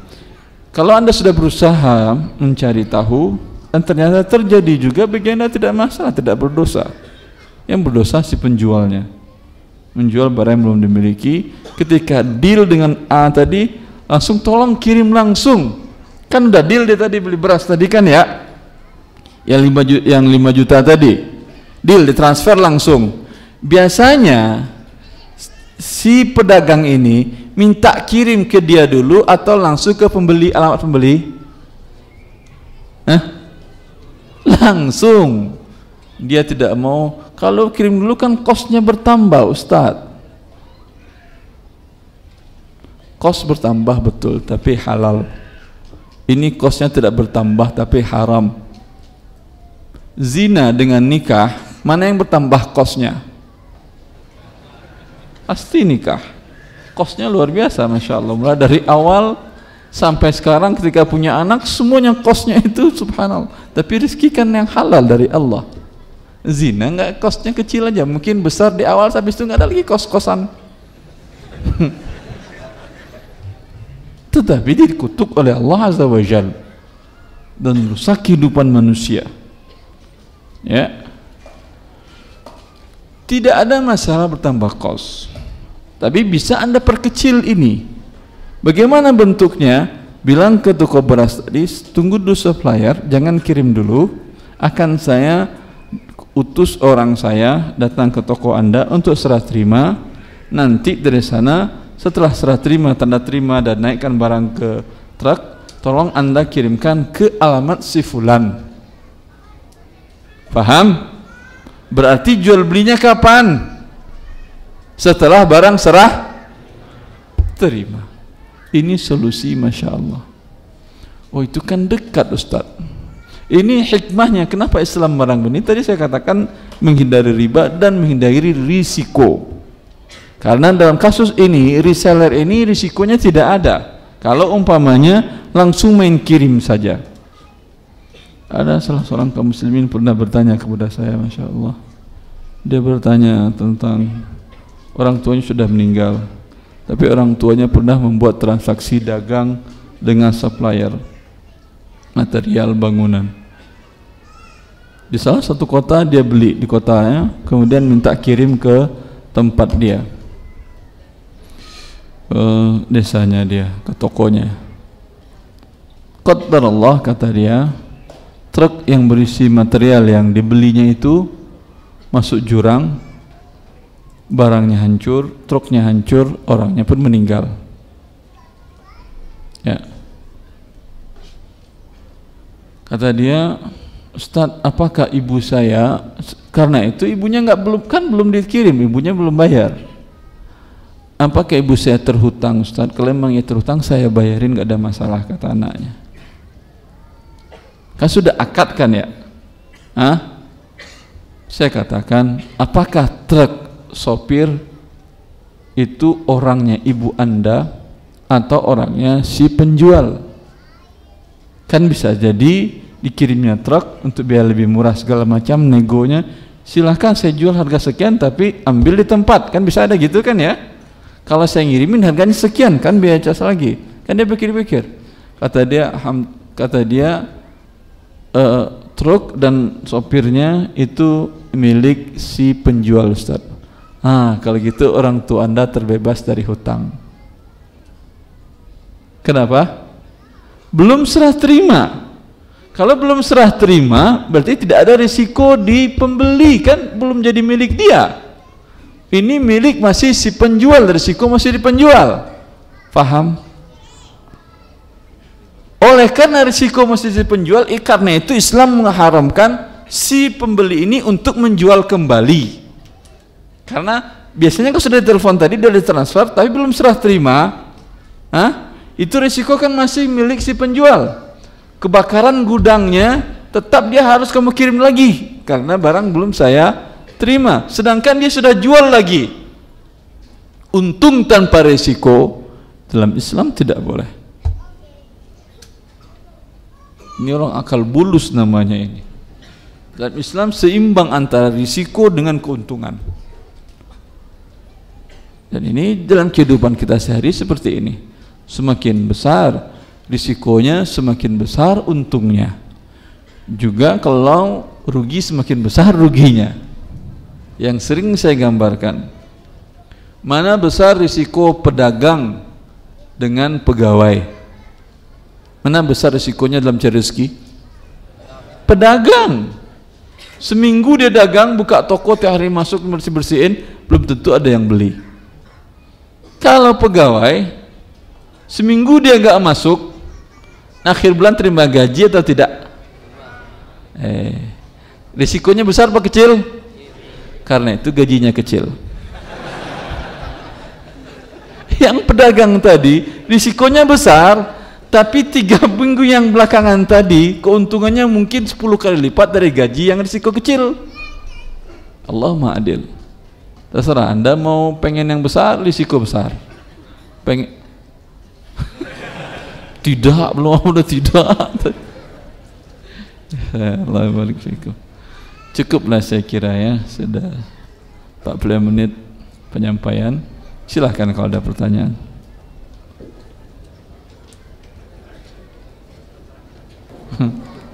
Kalau Anda sudah berusaha mencari tahu dan ternyata terjadi juga, bagi Anda tidak masalah, tidak berdosa. Yang berdosa si penjualnya, menjual barang yang belum dimiliki. Ketika deal dengan A tadi, langsung tolong kirim langsung. Kan udah deal dia tadi beli beras tadi kan ya, yang 5 juta tadi, deal ditransfer langsung. Biasanya si pedagang ini minta kirim ke dia dulu atau langsung ke pembeli, alamat pembeli? Langsung. Dia tidak mau. Kalau kirim dulu kan kosnya bertambah, Ustadz. Kos bertambah betul, tapi halal. Ini kosnya tidak bertambah, tapi haram. Zina dengan nikah, mana yang bertambah kosnya? Pasti nikah. Kosnya luar biasa, Masya Allah. Mulai dari awal sampai sekarang ketika punya anak, semuanya kosnya itu subhanallah. Tapi rezeki kan yang halal dari Allah. Zina nggak, kosnya kecil aja, mungkin besar di awal, habis itu nggak ada lagi kos-kosan. Tetapi dikutuk oleh Allah Azza wa Jalla dan rusak kehidupan manusia. Ya, tidak ada masalah bertambah kos, tapi bisa Anda perkecil ini. Bagaimana bentuknya? Bilang ke toko beras tadi, tunggu dulu supplier, jangan kirim dulu, akan saya utus orang saya datang ke toko Anda untuk serah terima. Nanti dari sana setelah serah terima, tanda terima dan naikkan barang ke truk, tolong Anda kirimkan ke alamat si fulan. Paham? Berarti jual belinya kapan? Setelah barang serah terima. Ini solusi, Masya Allah. Oh, itu kan dekat, Ustadz. Ini hikmahnya kenapa Islam melarang ini. Tadi saya katakan menghindari riba dan menghindari risiko. Karena dalam kasus ini reseller ini risikonya tidak ada. Kalau umpamanya langsung main kirim saja. Ada salah seorang kaum muslimin pernah bertanya kepada saya, Masya Allah. Dia bertanya tentang orang tuanya sudah meninggal, tapi orang tuanya pernah membuat transaksi dagang dengan supplier material bangunan. Di salah satu kota dia beli di kotanya, kemudian minta kirim ke tempat dia, desanya dia, ke tokonya. Qadarullah, kata dia, truk yang berisi material yang dibelinya itu masuk jurang, barangnya hancur, truknya hancur, orangnya pun meninggal. Ya. Kata dia, Ustadz, apakah ibu saya, karena itu ibunya belum dikirim, ibunya belum bayar. Apakah ibu saya terhutang, Ustadz? Kalau memang ya terhutang, saya bayarin, gak ada masalah, kata anaknya. Kan sudah akad kan ya? Hah? Saya katakan, apakah truk sopir itu orangnya ibu Anda atau orangnya si penjual? Kan bisa jadi dikirimnya truk untuk biaya lebih murah segala macam, negonya silahkan saya jual harga sekian tapi ambil di tempat, kan bisa ada gitu kan ya. Kalau saya ngirimin harganya sekian, kan biaya cas lagi, kan dia pikir-pikir. Kata dia truk dan sopirnya itu milik si penjual, Ustaz. Kalau gitu orang tua Anda terbebas dari hutang. Kenapa? Belum serah terima. Kalau belum serah terima, berarti tidak ada risiko di pembeli, kan belum jadi milik dia. Ini milik masih si penjual, risiko masih di penjual. Faham? Oleh karena risiko masih si penjual, karena itu Islam mengharamkan si pembeli ini untuk menjual kembali. Karena biasanya kalau sudah telepon tadi, dia ditransfer, tapi belum serah terima, itu risiko kan masih milik si penjual. Kebakaran gudangnya tetap dia harus kamu kirim lagi karena barang belum saya terima, sedangkan dia sudah jual lagi. Untung tanpa risiko dalam Islam tidak boleh. Ini orang akal bulus namanya ini. Dalam Islam seimbang antara risiko dengan keuntungan. Dan ini dalam kehidupan kita sehari seperti ini. Semakin besar risikonya, semakin besar untungnya. Juga kalau rugi, semakin besar ruginya. Yang sering saya gambarkan, mana besar risiko pedagang dengan pegawai? Mana besar risikonya dalam cari rezeki? Pedagang. Seminggu dia dagang, buka toko, tiap hari masuk bersih-bersihin, belum tentu ada yang beli. Kalau pegawai, seminggu dia gak masuk, akhir bulan terima gaji atau tidak? Risikonya besar apa kecil? Karena itu gajinya kecil. Yang pedagang tadi risikonya besar, tapi 3 minggu yang belakangan tadi keuntungannya mungkin 10 kali lipat dari gaji yang risiko kecil. Allah Maha Adil. Terserah Anda mau pengen yang besar, risiko besar. Tidak, belum udah tidak. Allah balik fikum. Cukuplah saya kira ya, sudah 40 menit penyampaian. Silahkan kalau ada pertanyaan.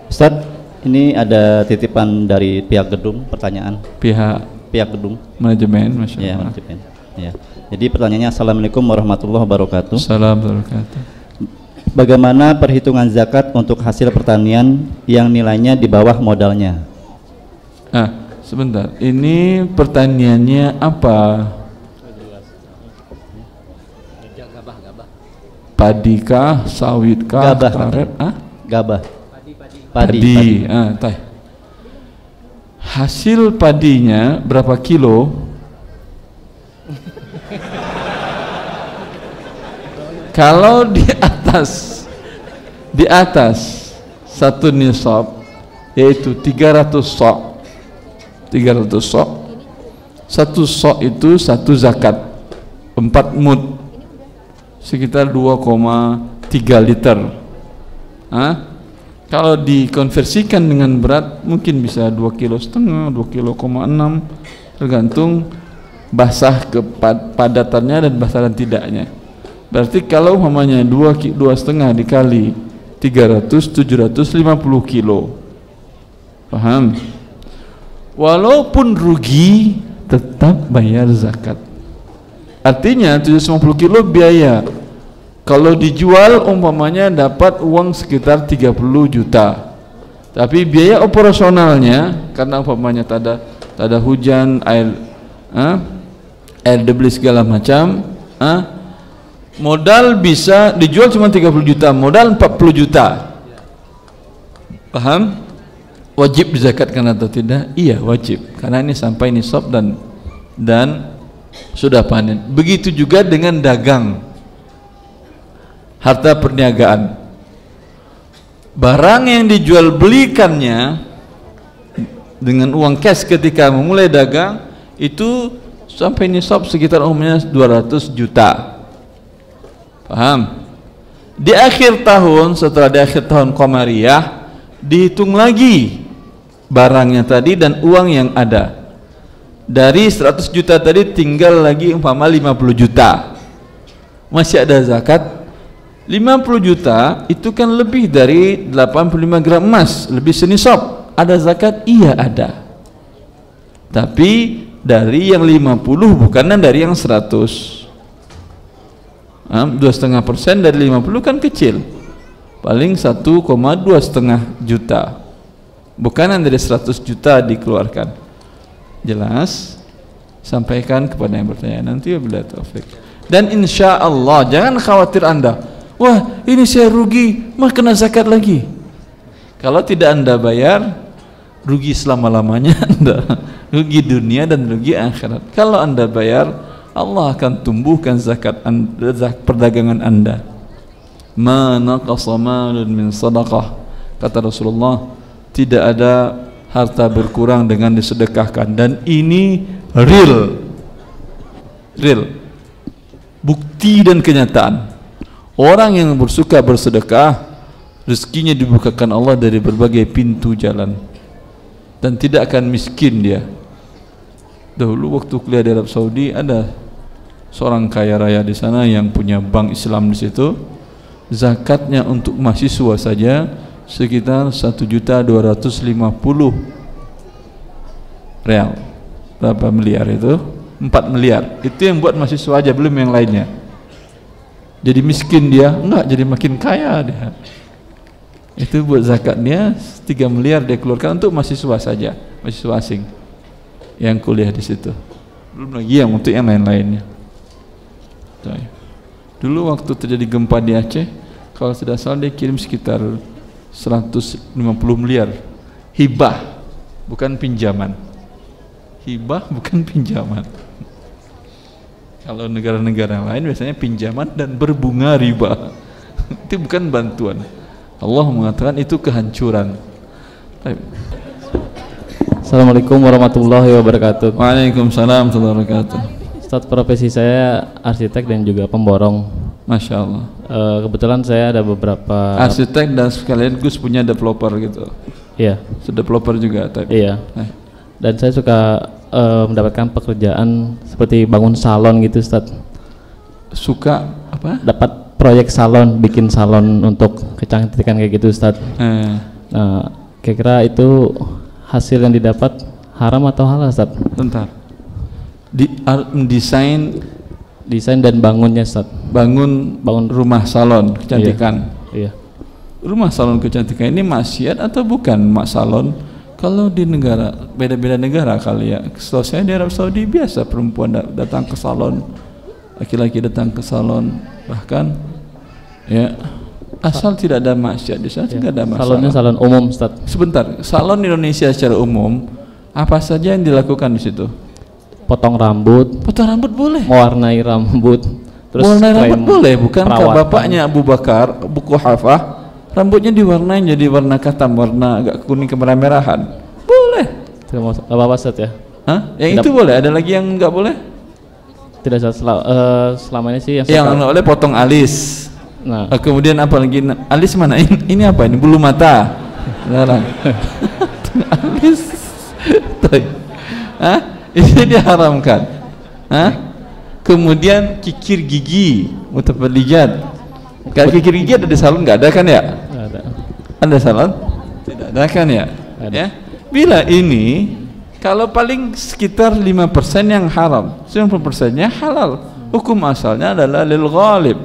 Ustaz, ini ada titipan dari pihak gedung, pertanyaan. Pihak gedung. Manajemen, Masya Allah. Ya, manajemen. Ya. Jadi pertanyaannya, Assalamualaikum warahmatullahi wabarakatuh. Assalamualaikum warahmatullahi wabarakatuh. Bagaimana perhitungan zakat untuk hasil pertanian yang nilainya di bawah modalnya? Sebentar. Ini pertaniannya apa? Padikah, sawitkah, karet? Gabah. Padi. Hasil padinya berapa kilo? Kalau di atas satu nisab, yaitu 300 sok. 300 sok. Satu sok itu satu zakat 4 mud, sekitar 2,3 liter Kalau dikonversikan dengan berat mungkin bisa 2,5 kilo, 2,6 kilo, tergantung basah kepadatannya dan basah dan tidaknya. Berarti kalau umpamanya 2,5 dikali 300, 750 kilo. Paham? Walaupun rugi tetap bayar zakat. Artinya 750 kilo biaya. Kalau dijual umpamanya dapat uang sekitar 30 juta. Tapi biaya operasionalnya karena umpamanya tak ada hujan, air dibeli segala macam, modal bisa dijual cuma 30 juta, modal 40 juta. Paham? Wajib dizakatkan atau tidak? Iya, wajib. Karena ini sampai nisab dan sudah panen. Begitu juga dengan dagang. Harta perniagaan, barang yang dijual belikannya dengan uang cash ketika memulai dagang itu sampai nisab sekitar umumnya 200 juta. Paham? Di akhir tahun, setelah di akhir tahun Qamariyah, dihitung lagi barangnya tadi dan uang yang ada. Dari 100 juta tadi tinggal lagi umpama 50 juta, masih ada zakat. 50 juta itu kan lebih dari 85 gram emas, lebih senisab. Ada zakat? Iya ada. Tapi dari yang 50 bukan dari yang 100. 2,5% dari 50 kan kecil. Paling 1,2,5 juta. Bukan dari 100 juta dikeluarkan. Jelas? Sampaikan kepada yang bertanya nanti wabillahi taufik. Dan insya Allah jangan khawatir Anda. Wah, ini saya rugi, mah kena zakat lagi. Kalau tidak Anda bayar, rugi selama-lamanya Anda. Rugi dunia dan rugi akhirat. Kalau Anda bayar, Allah akan tumbuhkan zakat perdagangan Anda. Ma naqasa malun min sadaqah. Kata Rasulullah, tidak ada harta berkurang dengan disedekahkan. Dan ini real. Bukti dan kenyataan. Orang yang bersuka bersedekah, rezekinya dibukakan Allah dari berbagai pintu jalan dan tidak akan miskin dia. Dahulu waktu kuliah di Arab Saudi ada seorang kaya raya di sana yang punya bank Islam di situ. Zakatnya untuk mahasiswa saja sekitar 1.250.000 real. Berapa miliar itu? 4 miliar. Itu yang buat mahasiswa aja, belum yang lainnya. Jadi miskin dia? Enggak, jadi makin kaya dia. Itu buat zakatnya 3 miliar dia keluarkan untuk mahasiswa saja, mahasiswa asing yang kuliah di situ. Belum lagi yang untuk yang lain-lainnya. Dulu waktu terjadi gempa di Aceh, kalau tidak salah dia kirim sekitar 150 miliar hibah, bukan pinjaman. Hibah bukan pinjaman. Kalau negara-negara lain biasanya pinjaman dan berbunga riba. Itu bukan bantuan. Allah mengatakan itu kehancuran. Assalamualaikum warahmatullahi wabarakatuh. Waalaikumsalam warahmatullahi wabarakatuh. Ustadz, profesi saya arsitek dan juga pemborong. Masya Allah. Kebetulan saya ada beberapa arsitek dan sekalian Gus punya developer gitu. Iya. Developer juga tadi. Iya. Dan saya suka mendapatkan pekerjaan seperti bangun salon gitu, Ustadz. Suka apa? Dapat proyek salon, bikin salon untuk kecantikan kayak gitu, Ustadz. Nah, kira-kira itu hasil yang didapat haram atau halal, Ustadz? Bentar. Desain dan bangunnya, Ustadz. Bangun rumah salon kecantikan. Iya. Rumah salon kecantikan ini maksiat atau bukan mak salon? Kalau di negara, beda-beda negara kali ya. Setahu saya di Arab Saudi biasa perempuan datang ke salon, laki-laki datang ke salon, bahkan ya asal tidak ada maksiat di sana, tidak ada masalah. Salonnya salon umum, Ustaz. Sebentar, salon Indonesia secara umum apa saja yang dilakukan di situ? Potong rambut. Potong rambut boleh. Mewarnai rambut. Terus mewarnai rambut boleh, bukankah bapaknya Abu Bakar, Abu Quhafah, rambutnya diwarnai jadi warna katam, warna agak kuning kemerah-merahan. Boleh. Tidak apa-apa, Ustaz ya? Hah? Yang tidak, itu boleh. Ada lagi yang enggak boleh? Tidak, selama ini sih yang boleh potong alis. Nah. Kemudian apa lagi? Alis mana? Ini apa ini? Bulu mata. Larang. Alis. Ini diharamkan. Kemudian kikir gigi, mutafallijat. Kalau kikir gigi ada di salon nggak ada kan ya? Ada. Ada salon? Tidak ada kan ya? Ada. Ya. Bila ini kalau paling sekitar 5% yang haram, 90%-nya halal. Hukum asalnya adalah lil ghalib.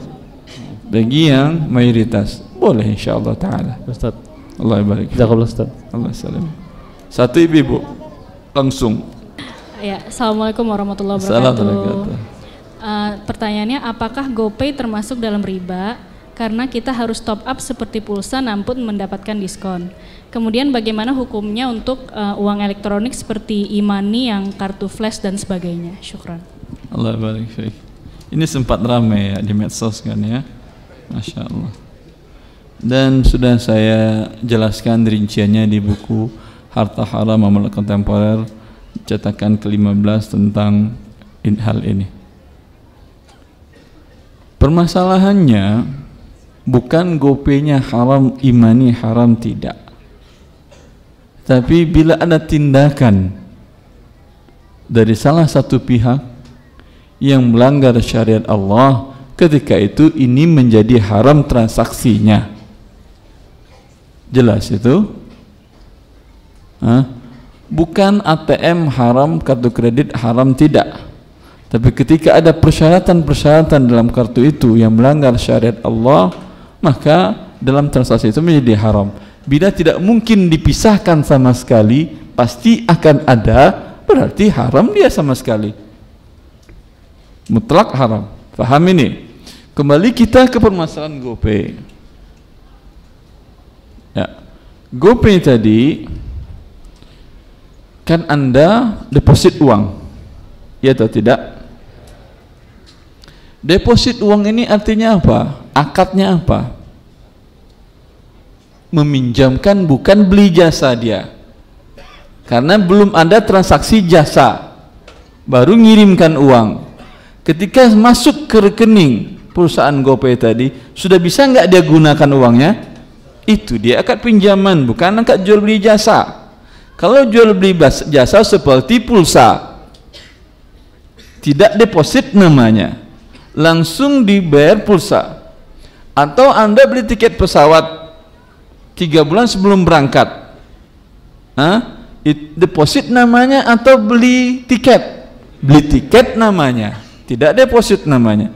Bagi yang mayoritas. Boleh insyaallah taala. Ustaz. Allah barik. Jazakallahu Ustaz. Allah salam. Satu ibu langsung. Ya, assalamualaikum warahmatullahi wabarakatuh. Pertanyaannya, apakah GoPay termasuk dalam riba? Karena kita harus top up seperti pulsa namun mendapatkan diskon. Kemudian bagaimana hukumnya untuk uang elektronik seperti e-money yang kartu flash dan sebagainya? Syukran. Allah barik fiik. Ini sempat ramai ya di medsos kan ya. Masya Allah. Dan sudah saya jelaskan rinciannya di buku Harta Haram Amal Kontemporer cetakan ke-15 tentang hal ini. Permasalahannya bukan GoPay-nya haram, e-money haram, tidak. Tapi bila ada tindakan dari salah satu pihak yang melanggar syariat Allah, ketika itu ini menjadi haram transaksinya. Jelas itu? Bukan ATM haram, kartu kredit haram, tidak. Tapi ketika ada persyaratan-persyaratan dalam kartu itu yang melanggar syariat Allah, maka dalam transaksi itu menjadi haram. Bila tidak mungkin dipisahkan sama sekali, pasti akan ada, berarti haram dia sama sekali. Mutlak haram. Faham ini? Kembali kita ke permasalahan GoPay. Ya. GoPay tadi kan Anda deposit uang, ya atau tidak? Deposit uang ini artinya apa? Akadnya apa? Meminjamkan, bukan beli jasa dia. Karena belum ada transaksi jasa, baru ngirimkan uang. Ketika masuk ke rekening perusahaan GoPay tadi, sudah bisa nggak dia gunakan uangnya? Itu dia akad pinjaman, bukan akad jual beli jasa. Kalau jual beli jasa seperti pulsa, tidak deposit namanya, langsung dibayar pulsa. Atau Anda beli tiket pesawat 3 bulan sebelum berangkat, deposit namanya, atau beli tiket namanya, tidak deposit namanya.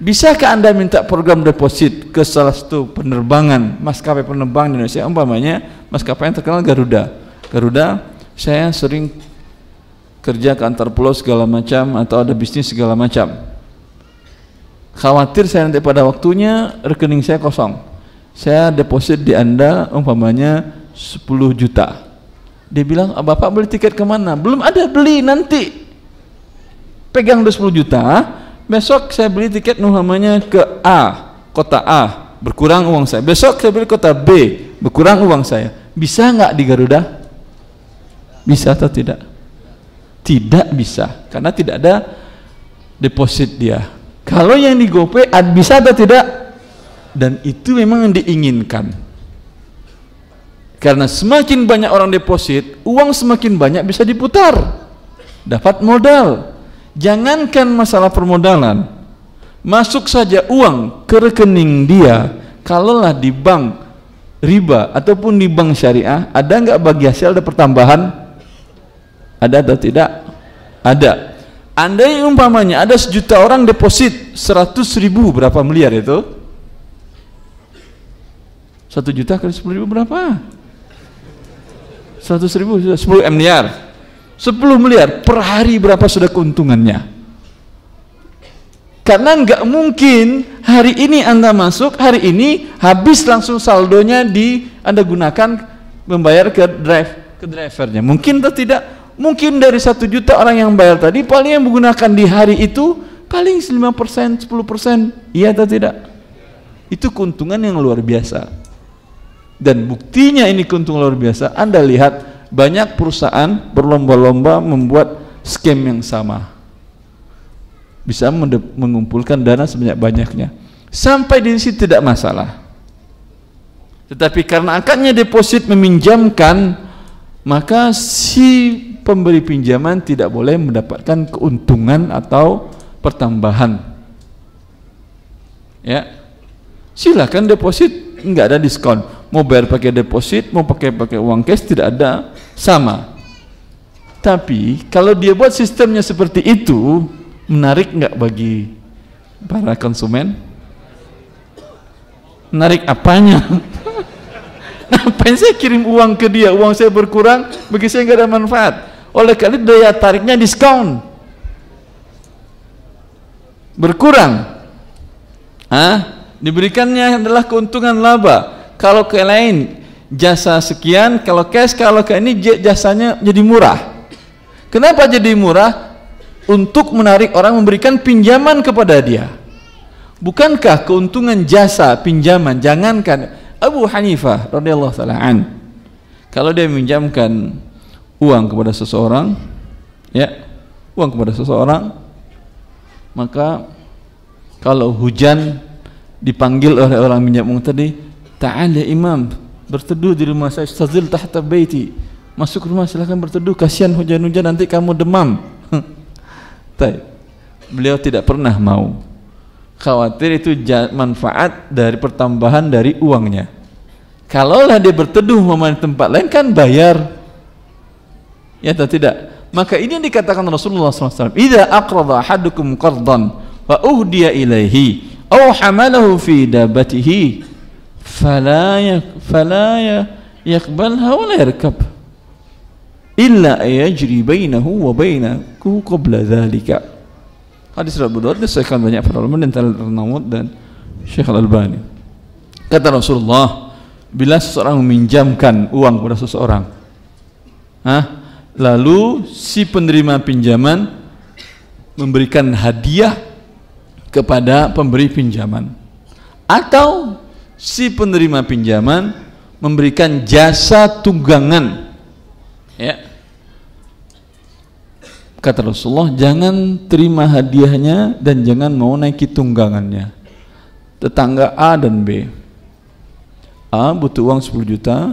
Bisakah Anda minta program deposit ke salah satu penerbangan, maskapai penerbangan di Indonesia, umpamanya maskapai yang terkenal Garuda, saya sering kerja ke antar pulau segala macam, atau ada bisnis segala macam. Khawatir saya nanti pada waktunya rekening saya kosong, saya deposit di Anda umpamanya 10 juta. Dia bilang, Bapak beli tiket kemana? Belum ada, beli nanti. Pegang 10 juta, besok saya beli tiket umpamanya ke A, kota A, berkurang uang saya. Besok saya beli kota B, berkurang uang saya. Bisa nggak di Garuda? Bisa atau tidak? Tidak bisa, karena tidak ada deposit dia. Kalau yang di GoPay bisa atau tidak? Dan itu memang yang diinginkan. Karena semakin banyak orang deposit, uang semakin banyak bisa diputar, dapat modal. Jangankan masalah permodalan, masuk saja uang ke rekening dia, kalaulah di bank riba ataupun di bank syariah, ada nggak bagi hasil ada pertambahan? Ada atau tidak? Ada. Andai umpamanya ada 1 juta orang deposit 100.000, berapa miliar itu? 1 juta kali 10.000 berapa? 100.000 10 miliar. 10 miliar per hari, berapa sudah keuntungannya? Karena nggak mungkin hari ini Anda masuk, hari ini habis langsung saldonya Anda gunakan membayar ke drivernya. Mungkin atau tidak? Mungkin dari 1 juta orang yang bayar tadi, paling yang menggunakan di hari itu paling 5%, 10%. Iya atau tidak? Itu keuntungan yang luar biasa. Dan buktinya ini keuntungan luar biasa. Anda lihat banyak perusahaan berlomba-lomba membuat scam yang sama, bisa mengumpulkan dana sebanyak-banyaknya. sampai di situ tidak masalah. Tetapi karena akadnya deposit meminjamkan, maka si pemberi pinjaman tidak boleh mendapatkan keuntungan atau pertambahan. Ya, silakan deposit, nggak ada diskon. Mau bayar pakai deposit, mau pakai uang cash, tidak ada, sama. Tapi kalau dia buat sistemnya seperti itu, menarik nggak bagi para konsumen? Menarik apanya? Ngapain saya kirim uang ke dia, uang saya berkurang, bagi saya nggak ada manfaat. Oleh karena itu daya tariknya diskon, berkurang. Diberikannya adalah keuntungan laba. Kalau ke lain jasa sekian, kalau cash, kalau ke ini jasanya jadi murah. Kenapa jadi murah? Untuk menarik orang memberikan pinjaman kepada dia. Bukankah keuntungan jasa pinjaman, jangankan Abu Hanifah radhiyallahu taala an, kalau dia meminjamkan uang kepada seseorang, ya, uang kepada seseorang, maka kalau hujan dipanggil oleh orang minjam uang tadi, ta'al ya imam, berteduh di rumah saya, istazil tahta baiti, masuk rumah silakan berteduh, kasihan hujan-hujan nanti kamu demam. Beliau tidak pernah mau, khawatir itu manfaat dari pertambahan dari uangnya. Kalaulah dia berteduh di tempat lain kan bayar, ya atau tidak? Maka ini yang dikatakan Rasulullah SAW, idza aqrada ahadukum qardan wa uhdiya ilaihi aw hamalahu fi dabatihi fala yaqbalha wa la yarkab illa yajri bainahu wa bainahu qabla dhalika. Hadis riwayat Abu Dawud disahihkan banyak para ulama dan Al-Nawawi dan Syekh Al-Albani. Kata Rasulullah, bila seseorang meminjamkan uang kepada seseorang, lalu si penerima pinjaman memberikan hadiah kepada pemberi pinjaman, atau si penerima pinjaman memberikan jasa tunggangan, ya, kata Rasulullah, jangan terima hadiahnya dan jangan mau naiki tunggangannya. Tetangga A dan B, A butuh uang 10 juta,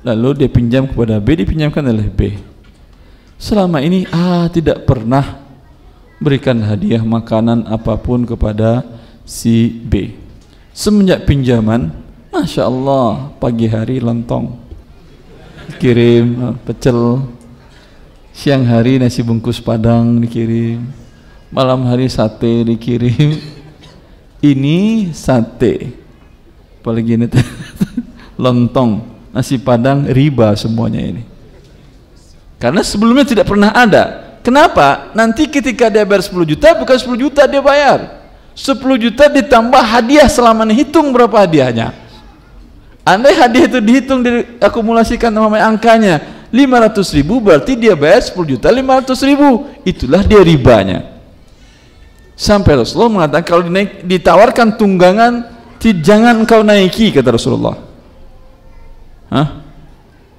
lalu dia pinjam kepada B, dipinjamkan oleh B. Selama ini A tidak pernah berikan hadiah makanan apapun kepada si B. Semenjak pinjaman, Masya Allah, pagi hari lontong dikirim, pecel, siang hari nasi bungkus Padang dikirim, malam hari sate dikirim. Ini sate, apalagi ini lontong, nasi Padang, riba semuanya ini. Karena sebelumnya tidak pernah ada. Kenapa? Nanti ketika dia bayar 10 juta, bukan 10 juta dia bayar, 10 juta ditambah hadiah. Selama ini hitung berapa hadiahnya. Andai hadiah itu dihitung, diakumulasikan namanya angkanya 500.000, berarti dia bayar 10 juta 500.000. Itulah dia ribanya. Sampai Rasulullah mengatakan kalau ditawarkan tunggangan, jangan engkau naiki, kata Rasulullah.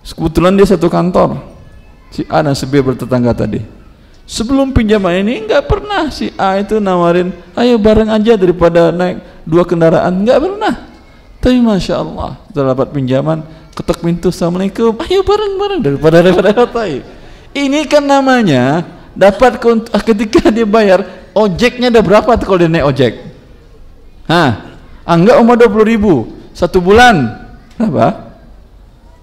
Kebetulan dia satu kantor, si A dan si B bertetangga tadi. Sebelum pinjaman ini nggak pernah si A itu nawarin, ayo bareng aja daripada naik 2 kendaraan, nggak pernah. Tapi Masya Allah, setelah dapat pinjaman, ketok pintu, assalamualaikum, ayo bareng-bareng, daripada repot-repot. Ini kan namanya dapat ketika dia bayar, ojeknya ada berapa tuh kalau dia naik ojek? Anggap 20.000 1 bulan, berapa?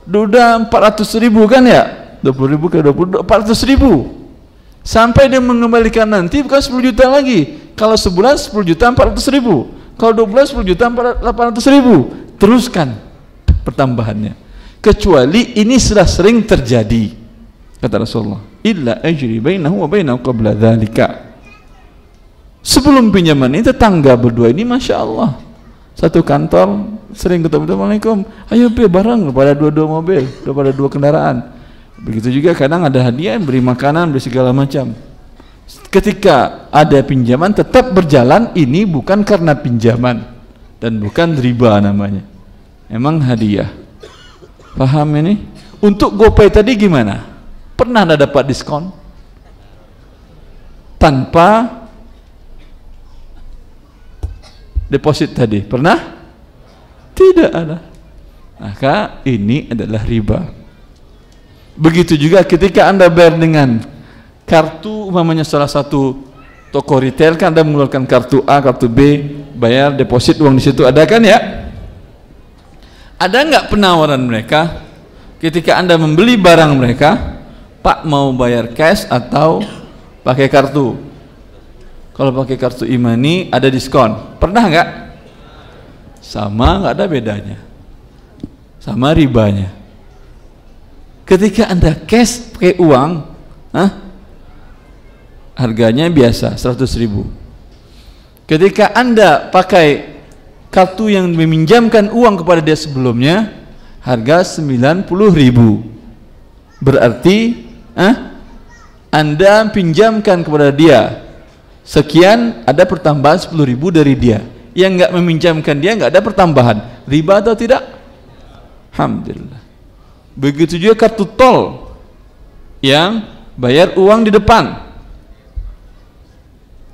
Udah 400.000 kan ya? 20.000 ke 20, 400.000. Sampai dia mengembalikan nanti bukan 10 juta lagi. Kalau sebulan 10 juta 400.000. Kalau 2 bulan 10 juta 800.000. Teruskan pertambahannya. Kecuali ini sudah sering terjadi, kata Rasulullah, illa ajri bainahu wa bainahu qabla dzalika. Sebelum pinjaman ini tetangga berdua ini Masya Allah, satu kantor, sering ketemu, assalamualaikum, ayo be bareng, daripada 2 mobil, daripada 2 kendaraan. Begitu juga kadang ada hadiah, beri makanan, beri segala macam. Ketika ada pinjaman tetap berjalan, ini bukan karena pinjaman dan bukan riba namanya, emang hadiah. Paham ini? Untuk GoPay tadi gimana? Pernah anda dapat diskon tanpa deposit tadi? Pernah? Tidak ada. Maka ini adalah riba. Begitu juga ketika Anda bayar dengan kartu, umpamanya salah satu toko retail kan Anda mengeluarkan kartu A, kartu B, bayar deposit uang di situ, ada kan ya? Ada nggak penawaran mereka ketika Anda membeli barang mereka, Pak mau bayar cash atau pakai kartu? Kalau pakai kartu e-money ada diskon, pernah nggak? Sama, nggak ada bedanya, sama ribanya. Ketika Anda cash pakai uang, harganya biasa 100.000. Ketika Anda pakai kartu yang meminjamkan uang kepada dia sebelumnya, harga 90.000. Berarti Anda pinjamkan kepada dia sekian, ada pertambahan 10.000 dari dia. Yang nggak meminjamkan dia nggak ada pertambahan. Riba atau tidak? Alhamdulillah. Begitu juga kartu tol yang bayar uang di depan.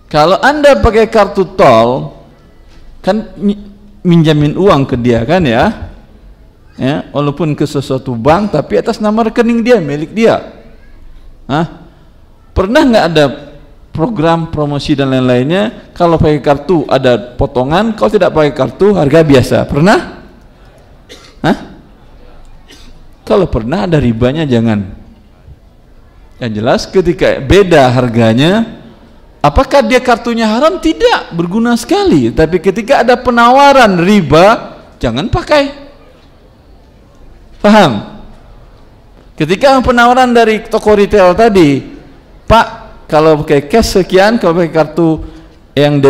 Kalau Anda pakai kartu tol, kan minjamin uang ke dia kan ya, walaupun ke sesuatu bank tapi atas nama rekening dia, milik dia. Pernah nggak ada program promosi dan lain-lainnya? Kalau pakai kartu ada potongan, kalau tidak pakai kartu harga biasa. Pernah? Kalau pernah ada ribanya jangan. Yang jelas ketika beda harganya, apakah dia kartunya haram? Tidak, berguna sekali. Tapi ketika ada penawaran riba, jangan pakai. Paham? Ketika penawaran dari toko retail tadi, Pak, kalau pakai cash sekian, kalau pakai kartu yang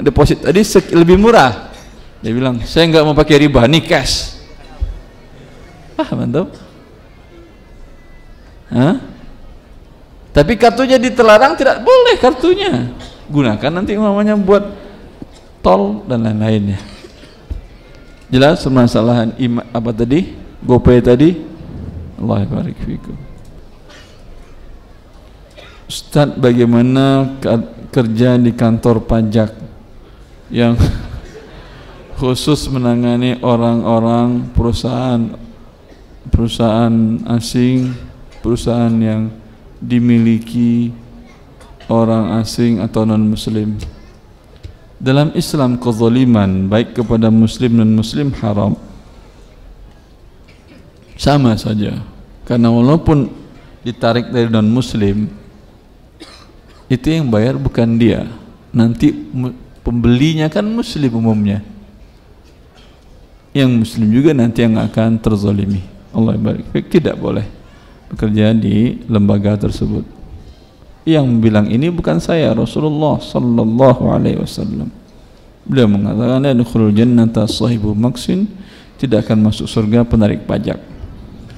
deposit tadi lebih murah. Dia bilang, saya nggak mau pakai riba, nih cash. Paham antum? Tapi kartunya ditelarang, tidak boleh kartunya. Gunakan nanti namanya buat tol dan lain-lainnya. Jelas permasalahan apa tadi? GoPay tadi. Allah barik fikum. Ustaz, bagaimana kerja di kantor pajak yang khusus menangani orang-orang perusahaan asing, perusahaan yang dimiliki orang asing atau non muslim? Dalam Islam kezaliman baik kepada muslim dan muslim haram. Sama saja, karena walaupun ditarik dari non muslim, itu yang bayar bukan dia, nanti pembelinya kan muslim umumnya, yang muslim juga nanti yang akan terzalimi. Allah barik. Tidak boleh bekerja di lembaga tersebut. Yang bilang ini bukan saya, Rasulullah sallallahu alaihi wasallam. Beliau mengatakan, yadkhulul jannata sahibu maksin, tidak akan masuk surga penarik pajak.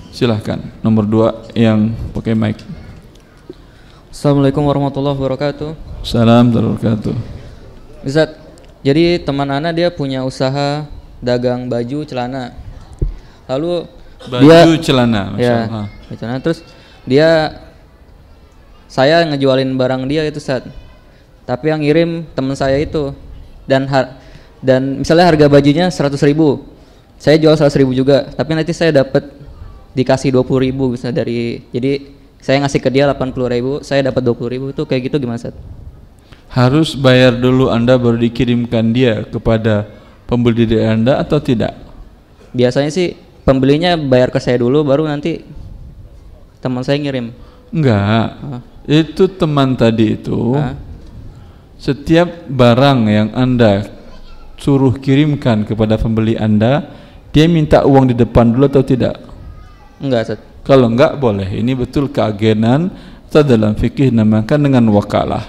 Silahkan nomor 2 yang pakai mic. Assalamualaikum warahmatullahi wabarakatuh. Salam wabarakatuh. Ustaz, jadi teman Ana dia punya usaha dagang baju celana. Lalu baju celana, masya Allah. Ya, terus saya ngejualin barang dia itu, Ustaz. Tapi yang ngirim teman saya itu, dan misalnya harga bajunya 100.000, saya jual 100.000 juga, tapi nanti saya dapat dikasih 20.000 bisa dari, jadi saya ngasih ke dia 80.000, saya dapat 20.000, itu kayak gitu gimana, Ustaz? Harus bayar dulu Anda baru dikirimkan dia kepada pembeli dari Anda atau tidak? Biasanya sih pembelinya bayar ke saya dulu, baru nanti teman saya ngirim. Enggak, itu teman tadi itu setiap barang yang Anda suruh kirimkan kepada pembeli Anda, dia minta uang di depan dulu atau tidak? Enggak, Ustaz. Kalau enggak boleh. Ini betul keagenan, atau dalam fikih namakan dengan wakalah.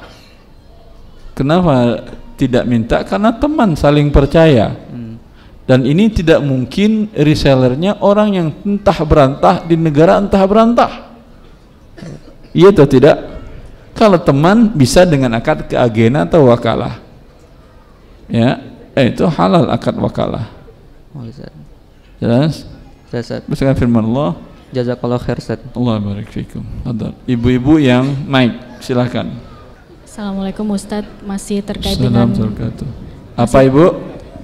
Kenapa tidak minta? Karena teman saling percaya. Dan ini tidak mungkin resellernya orang yang entah berantah di negara entah berantah. Iya atau tidak? Kalau teman bisa dengan akad keagenan atau wakalah. Ya, itu halal akad wakalah. Jelas? Berdasarkan firman Allah. Jazakallah khair, Ustaz. Allah barik fikum. Ibu-ibu yang mic, silakan. Assalamualaikum Ustaz, masih terkait dengan Apa Ibu?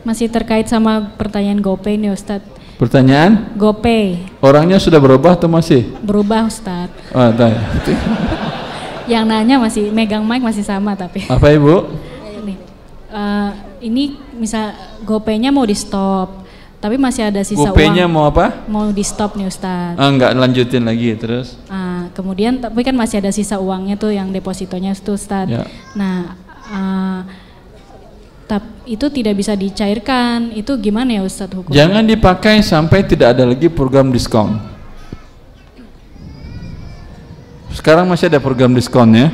Masih terkait sama pertanyaan GoPay nih Ustadz. Pertanyaan? GoPay. Orangnya sudah berubah atau masih? Berubah Ustadz. Oh, Yang nanya masih megang mic masih sama tapi. Apa Ibu? Ini misal GoPay-nya mau di stop, tapi masih ada sisa GoPay-nya uang. mau apa? Mau di stop nih Ustadz. Enggak lanjutin lagi terus. Kemudian tapi kan masih ada sisa uangnya tuh yang depositonya tuh Ustadz. Ya. Nah, itu tidak bisa dicairkan. Itu gimana ya Ustadz hukumnya? Jangan dipakai sampai tidak ada lagi program diskon. Sekarang masih ada program diskon ya?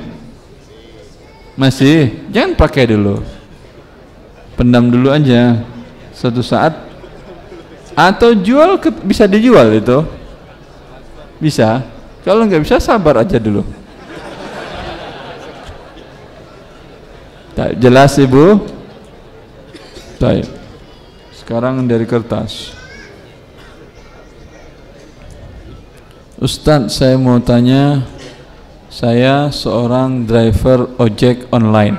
Masih? Jangan pakai dulu. Pendam dulu aja. Suatu saat atau jual bisa dijual itu. Bisa. Kalau nggak bisa sabar aja dulu. Jelas Ibu? Baik. Sekarang dari kertas. Ustadz, saya mau tanya, saya seorang driver ojek online.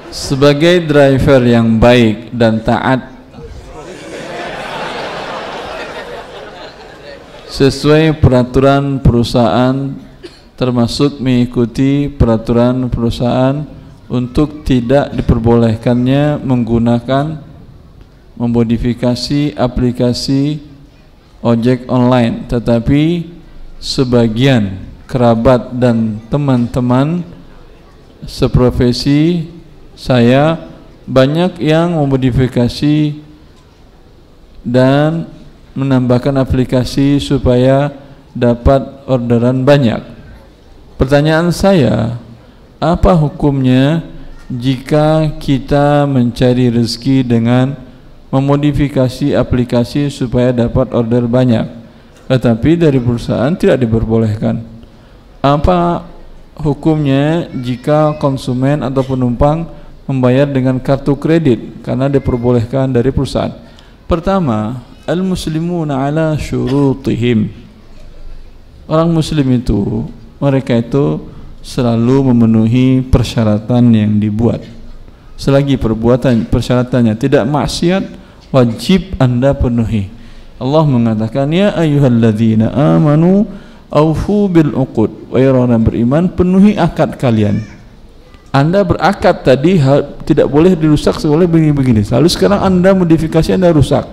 Sebagai driver yang baik dan taat sesuai peraturan perusahaan, termasuk mengikuti peraturan perusahaan untuk tidak diperbolehkannya menggunakan memodifikasi aplikasi ojek online, tetapi sebagian kerabat dan teman-teman seprofesi saya banyak yang memodifikasi dan menambahkan aplikasi supaya dapat orderan banyak. Pertanyaan saya, apa hukumnya jika kita mencari rezeki dengan memodifikasi aplikasi supaya dapat order banyak, tetapi dari perusahaan tidak diperbolehkan? Apa hukumnya jika konsumen atau penumpang membayar dengan kartu kredit karena diperbolehkan dari perusahaan? Pertama, al-muslimuna ala syurutihim. Orang muslim itu, mereka itu selalu memenuhi persyaratan yang dibuat. Selagi persyaratannya tidak maksiat, wajib Anda penuhi. Allah mengatakan, ya ayyuhalladzina amanu aufu bil uqud. Wahai orang beriman, penuhi akad kalian. Anda berakad tadi tidak boleh dirusak oleh begini-begini. Lalu sekarang Anda modifikasi, Anda rusak.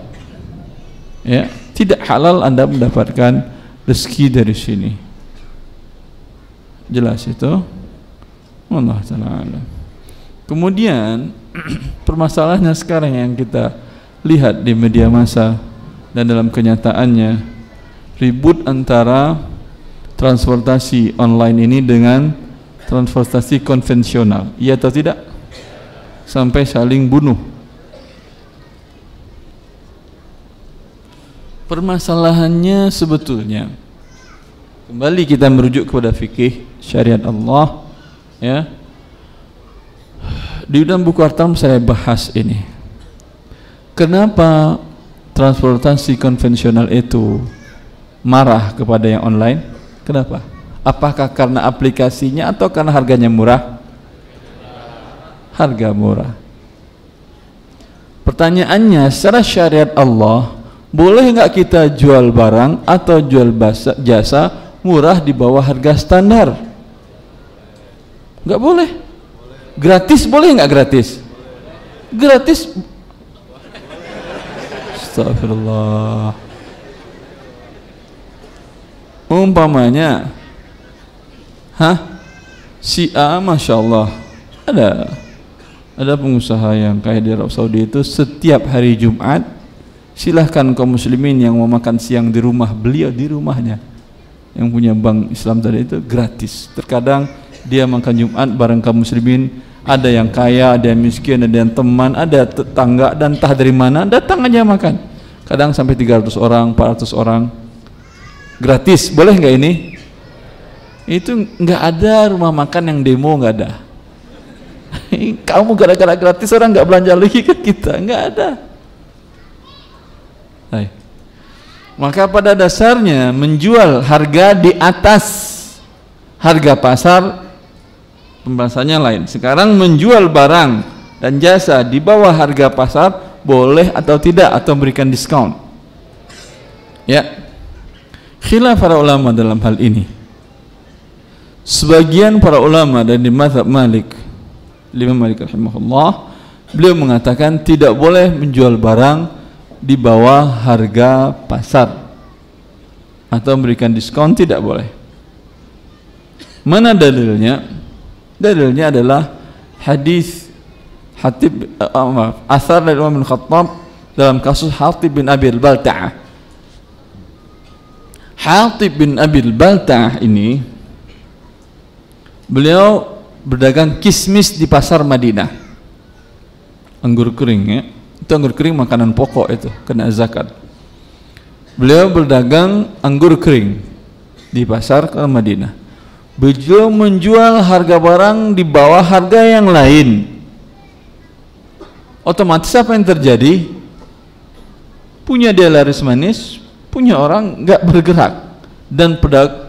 Ya, tidak halal Anda mendapatkan rezeki dari sini. Jelas itu? Allah Ta'ala. Kemudian permasalahannya sekarang yang kita lihat di media massa dan dalam kenyataannya, ribut antara transportasi online ini dengan transportasi konvensional, iya atau tidak? Sampai saling bunuh. Permasalahannya sebetulnya, kembali kita merujuk kepada fikih syariat Allah, ya. Di dalam buku Artam saya bahas ini. Kenapa transportasi konvensional itu marah kepada yang online? Kenapa? Apakah karena aplikasinya atau karena harganya murah? Harga murah. Pertanyaannya, secara syariat Allah, boleh nggak kita jual barang atau jual jasa murah di bawah harga standar? Nggak boleh. Gratis boleh nggak gratis? Gratis. Astagfirullah. Umpamanya, si A, masya Allah, ada pengusaha yang kaya di Arab Saudi itu setiap hari Jumat silahkan kaum muslimin yang mau makan siang di rumah beliau, di rumahnya yang punya bank Islam tadi itu gratis. Terkadang dia makan Jumat bareng kaum muslimin, ada yang kaya, ada yang miskin, ada yang teman, ada tetangga dan entah dari mana datang aja makan. Kadang sampai 300 orang, 400 orang gratis. Boleh nggak ini? Itu nggak ada rumah makan yang demo, nggak ada. Kamu gara-gara gratis orang nggak belanja lagi ke kita, nggak ada. Hai. Maka pada dasarnya menjual harga di atas harga pasar pembahasannya lain. Sekarang menjual barang dan jasa di bawah harga pasar boleh atau tidak, atau memberikan diskon. Ya, khilaf para ulama dalam hal ini. Sebagian para ulama dari mazhab Malik, Imam Malik rahimahullah, beliau mengatakan tidak boleh menjual barang di bawah harga pasar atau memberikan diskon, tidak boleh. Mana dalilnya? Dalilnya adalah hadis asar dari Umar bin Khattab dalam kasus Hatib bin Abi al-Balta'ah. Hatib bin Abi al-Balta'ah ini beliau berdagang kismis di pasar Madinah, anggur kering, ya. Itu anggur kering makanan pokok, itu kena zakat. Beliau berdagang anggur kering di pasar ke Madinah. Beliau menjual harga barang di bawah harga yang lain. Otomatis apa yang terjadi? Punya dia laris manis, punya orang nggak bergerak, dan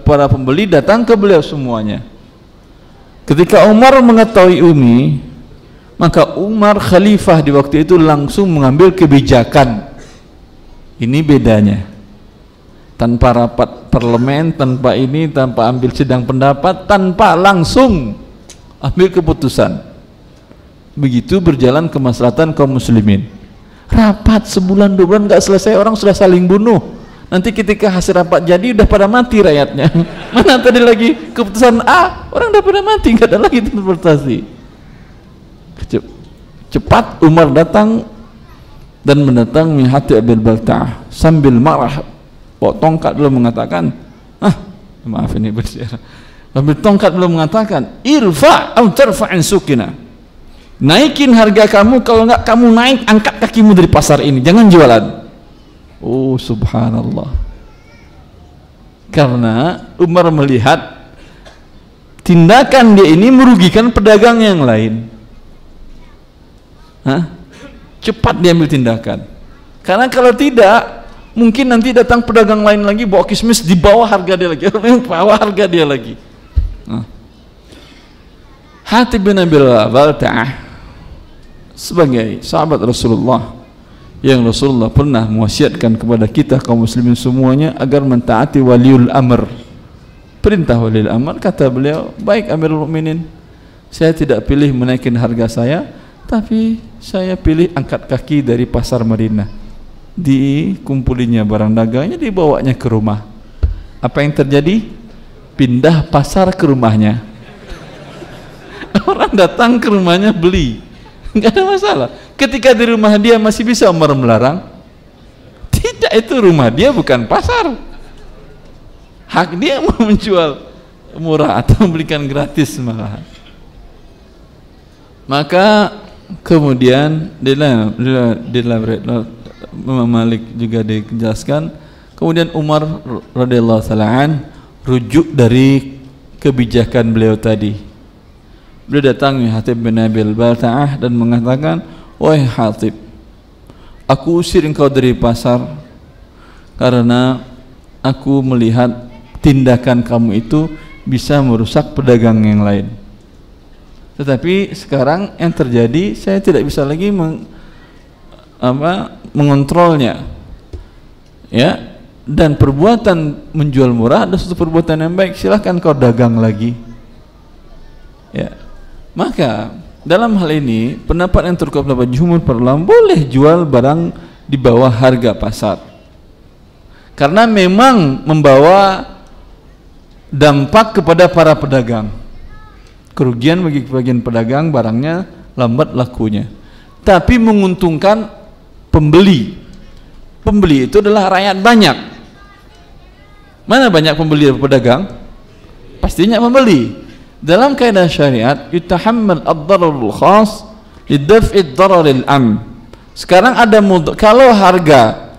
para pembeli datang ke beliau semuanya. Ketika Umar mengetahui ini, maka Umar khalifah di waktu itu langsung mengambil kebijakan. Ini bedanya. Tanpa rapat parlemen, tanpa ini, tanpa ambil sidang pendapat, tanpa langsung ambil keputusan. Begitu berjalan kemaslahatan kaum muslimin. Rapat sebulan 2 bulan nggak selesai, orang sudah saling bunuh. Nanti ketika hasil rapat jadi udah pada mati rakyatnya. Mana tadi lagi keputusan A, orang udah pada mati, nggak ada lagi interpretasi. Cepat Umar datang dan mendatangi Hatib bin Balta'ah sambil marah. Bawa tongkat belum mengatakan, maaf ini bersiara. Sambil tongkat belum mengatakan, irfa' atau tarfa'in sukina. Naikin harga kamu, kalau enggak kamu naik, angkat kakimu dari pasar ini, jangan jualan. Oh subhanallah. Karena Umar melihat tindakan dia ini merugikan pedagang yang lain. Cepat dia ambil tindakan. Karena kalau tidak, mungkin nanti datang pedagang lain lagi bawa kismis di bawah harga dia lagi, bawah harga dia lagi. Hatib bin Abi al-Balta'ah sebagai sahabat Rasulullah yang Rasulullah pernah mewasiatkan kepada kita kaum muslimin semuanya agar mentaati waliul amr, perintah waliul amr. Kata beliau, baik Amirul Mukminin, saya tidak pilih menaikkan harga saya, tapi saya pilih angkat kaki dari pasar Madinah. Dikumpulinya barang dagangnya, dibawanya ke rumah. Apa yang terjadi? Pindah pasar ke rumahnya. Orang datang ke rumahnya beli, nggak ada masalah. Ketika di rumah dia masih bisa Umar melarang? Tidak, itu rumah dia, bukan pasar. Hak dia mau menjual murah atau membelikan gratis malahan. Maka kemudian di dalam Imam Malik juga dijelaskan, kemudian Umar radhiyallahu taala rujuk dari kebijakan beliau tadi. Beliau datang ke Hatib bin Abi al-Balta'ah dan mengatakan, wahai Hatib, aku usir engkau dari pasar karena aku melihat tindakan kamu itu bisa merusak pedagang yang lain. Tetapi sekarang yang terjadi, saya tidak bisa lagi mengontrolnya, ya. Dan perbuatan menjual murah adalah suatu perbuatan yang baik, silahkan kau dagang lagi, ya. Maka dalam hal ini pendapat yang terkuat pendapat jumhur para ulama, boleh jual barang di bawah harga pasar karena memang membawa dampak kepada para pedagang, kerugian bagi bagian pedagang, barangnya lambat lakunya, tapi menguntungkan pembeli. Pembeli itu adalah rakyat banyak. Mana banyak pembeli dan pedagang? Pastinya pembeli. Dalam kaidah syariat, yutahammal ad-dararul khas lidaf'i ad-dararil am. Sekarang ada kalau harga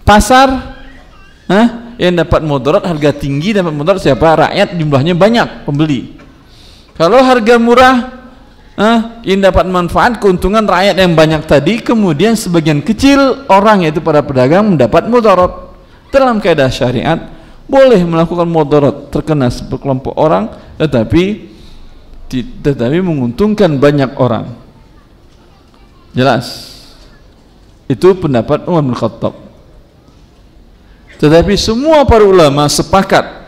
pasar yang dapat mudarat, harga tinggi dapat mudarat siapa? Rakyat, jumlahnya banyak pembeli. Kalau harga murah, yang dapat manfaat keuntungan rakyat yang banyak tadi, kemudian sebagian kecil orang yaitu para pedagang mendapat mudarat. Dalam kaidah syariat, boleh melakukan mudarat, terkena sekelompok orang, tetapi menguntungkan banyak orang. Jelas? Itu pendapat Umar bin Khattab. Tetapi semua para ulama sepakat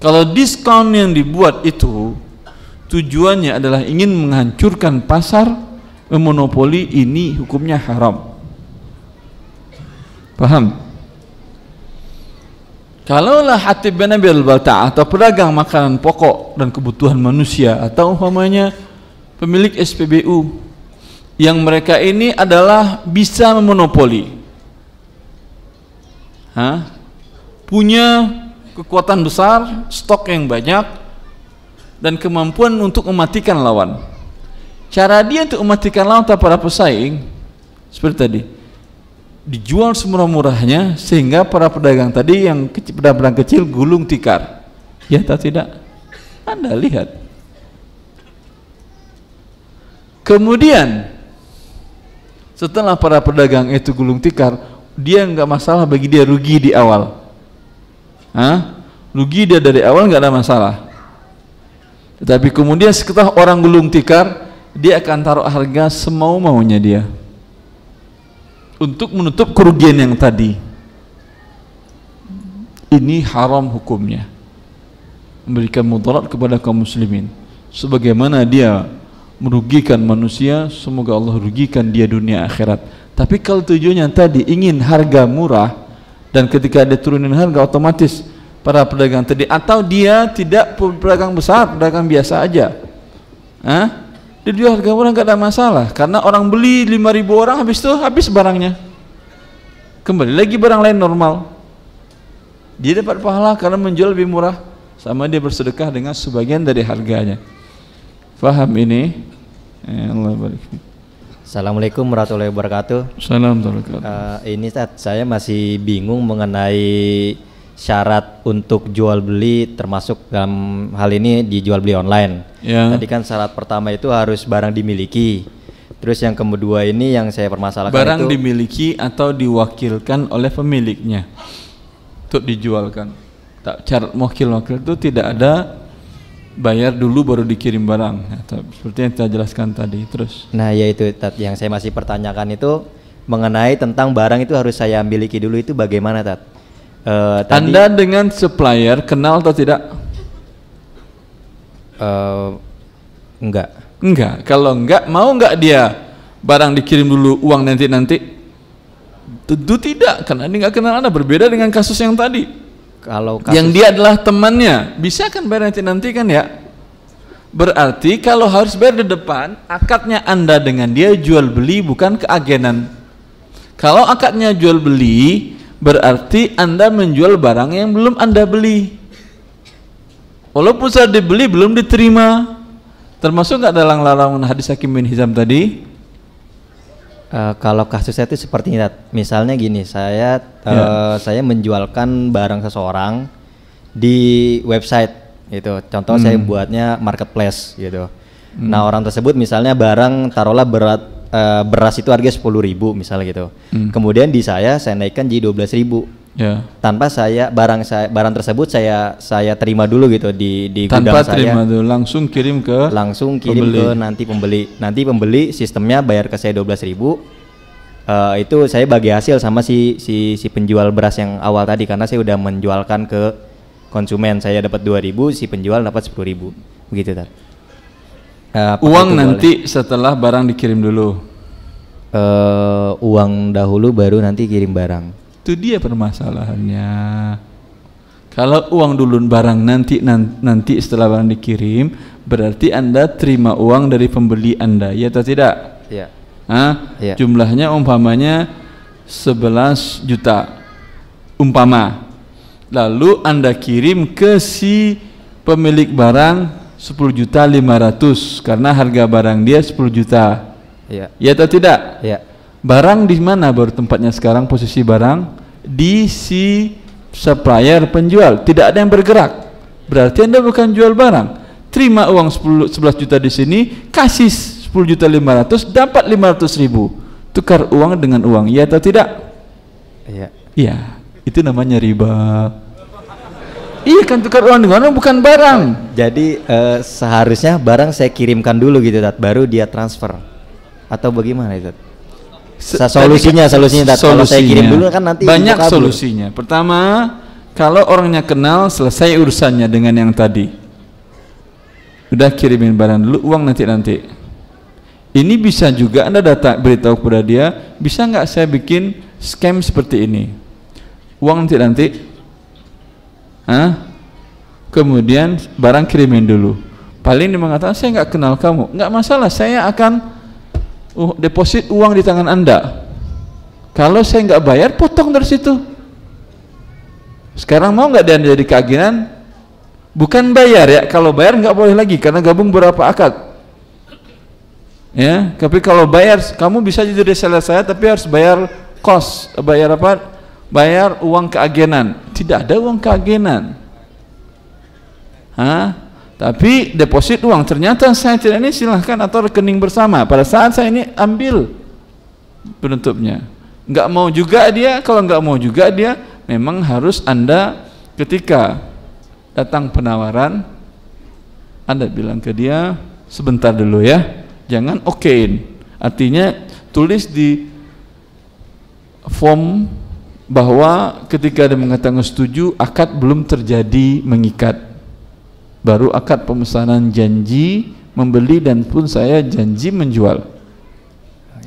kalau diskon yang dibuat itu tujuannya adalah ingin menghancurkan pasar, memonopoli, ini hukumnya haram. Paham? Kalaulah Hatib bin Abi al-Balta'ah atau pedagang makanan pokok dan kebutuhan manusia, atau umpamanya pemilik SPBU yang mereka ini adalah bisa memonopoli, punya kekuatan besar, stok yang banyak, dan kemampuan untuk mematikan lawan. Cara dia untuk mematikan lawan atau para pesaing seperti tadi, dijual semurah-murahnya sehingga para pedagang tadi yang pedagang kecil gulung tikar. Ya atau tidak? Anda lihat. Kemudian setelah para pedagang itu gulung tikar, dia nggak masalah bagi dia rugi di awal. Rugi dia dari awal nggak ada masalah. Tetapi kemudian setelah orang gulung tikar, dia akan taruh harga semau-maunya dia untuk menutup kerugian yang tadi. Ini haram hukumnya, memberikan mudarat kepada kaum muslimin. Sebagaimana dia merugikan manusia, semoga Allah rugikan dia dunia akhirat. Tapi kalau tujuannya tadi ingin harga murah, dan ketika dia turunin harga otomatis para pedagang tadi, atau dia tidak pedagang besar, pedagang biasa aja, dia jual harga murah nggak ada masalah, karena orang beli 5.000 orang, habis itu habis barangnya, kembali lagi barang lain normal, dia dapat pahala karena menjual lebih murah, sama dia bersedekah dengan sebagian dari harganya. Faham ini? Allah barik. Assalamualaikum warahmatullahi wabarakatuh. Assalamualaikum. Ini saya masih bingung mengenai syarat untuk jual beli, termasuk dalam hal ini dijual beli online. Ya. Tadi kan syarat pertama itu harus barang dimiliki. Terus yang kedua ini yang saya permasalahkan barang itu dimiliki atau diwakilkan oleh pemiliknya untuk dijualkan. Tak, syarat wakil itu tidak ada bayar dulu baru dikirim barang, seperti yang kita jelaskan tadi. Terus nah yaitu yang saya masih pertanyakan itu mengenai tentang barang itu harus saya miliki dulu, itu bagaimana Tat? Anda dengan supplier kenal atau tidak? Enggak. Kalau enggak, mau enggak dia barang dikirim dulu, uang nanti? Tentu tidak, karena dia enggak kenal Anda. Berbeda dengan kasus yang tadi. Kalau kasus yang dia adalah temannya, bisa kan bayar nanti kan ya? Berarti kalau harus bayar di depan, akadnya Anda dengan dia jual beli, bukan keagenan. Kalau akadnya jual beli, berarti Anda menjual barang yang belum Anda beli, walaupun sudah dibeli belum diterima. Termasuk nggak dalam larangan hadis Hakim bin Hizam tadi? Kalau kasusnya itu seperti ini, misalnya gini, saya menjualkan barang seseorang di website gitu, contoh saya buatnya marketplace gitu. Nah orang tersebut misalnya barang taruhlah beras itu harga 10.000 misalnya gitu. Kemudian di saya naikkan jadi 12.000. Tanpa barang tersebut saya terima dulu gitu di tanpa gudang saya. Terima dulu, langsung kirim ke pembeli. Nanti pembeli sistemnya bayar ke saya 12.000. Itu saya bagi hasil sama si penjual beras yang awal tadi, karena saya udah menjualkan ke konsumen, saya dapat 2.000, si penjual dapat 10.000. Begitu Tat. Uang nanti boleh setelah barang dikirim dulu. Uang dahulu baru nanti kirim barang. Itu dia permasalahannya. Kalau uang dulu barang nanti setelah barang dikirim, berarti Anda terima uang dari pembeli Anda, ya atau tidak? Iya. Ya. Jumlahnya umpamanya 11 juta umpama. Lalu Anda kirim ke si pemilik barang 10.500.000 karena harga barang dia 10 juta. Iya. Ya atau tidak? Iya. Barang di mana baru tempatnya sekarang, posisi barang di si supplier penjual, tidak ada yang bergerak. Berarti Anda bukan jual barang. Terima uang 11 juta di sini, kasih 10.500.000, dapat 500.000. Tukar uang dengan uang, ya atau tidak? Iya. Iya, itu namanya riba. Iya kan, tukar uang dengan uang bukan barang. Jadi seharusnya barang saya kirimkan dulu gitu, Tat, baru dia transfer. Atau bagaimana itu? Solusinya Tat. Kalau saya kirim dulu kan nanti banyak solusinya. Pertama, kalau orangnya kenal, selesai urusannya dengan yang tadi. Udah kirimin barang dulu, uang nanti. Ini bisa juga Anda beritahu kepada dia, bisa nggak saya bikin scam seperti ini? Uang nanti. Kemudian barang kirimin dulu. Paling dia mengatakan saya nggak kenal kamu, nggak masalah, saya akan deposit uang di tangan Anda. Kalau saya nggak bayar, potong dari situ. Sekarang mau nggak dia jadi keagenan? Bukan bayar ya, kalau bayar nggak boleh lagi karena gabung beberapa akad. Ya, tapi kalau bayar, kamu bisa jadi reseller saya, tapi harus bayar kos, bayar apa? Bayar uang keagenan. Tidak ada uang keagenan. Tapi deposit uang, ternyata saya tidak, ini silahkan, atau rekening bersama. Pada saat saya ini ambil penutupnya. Nggak mau juga dia, kalau nggak mau juga dia, memang harus Anda ketika datang penawaran, Anda bilang ke dia sebentar dulu ya. Jangan okein, artinya tulis di form bahwa ketika dia mengatakan setuju, akad belum terjadi mengikat, baru akad pemesanan janji membeli dan pun saya janji menjual.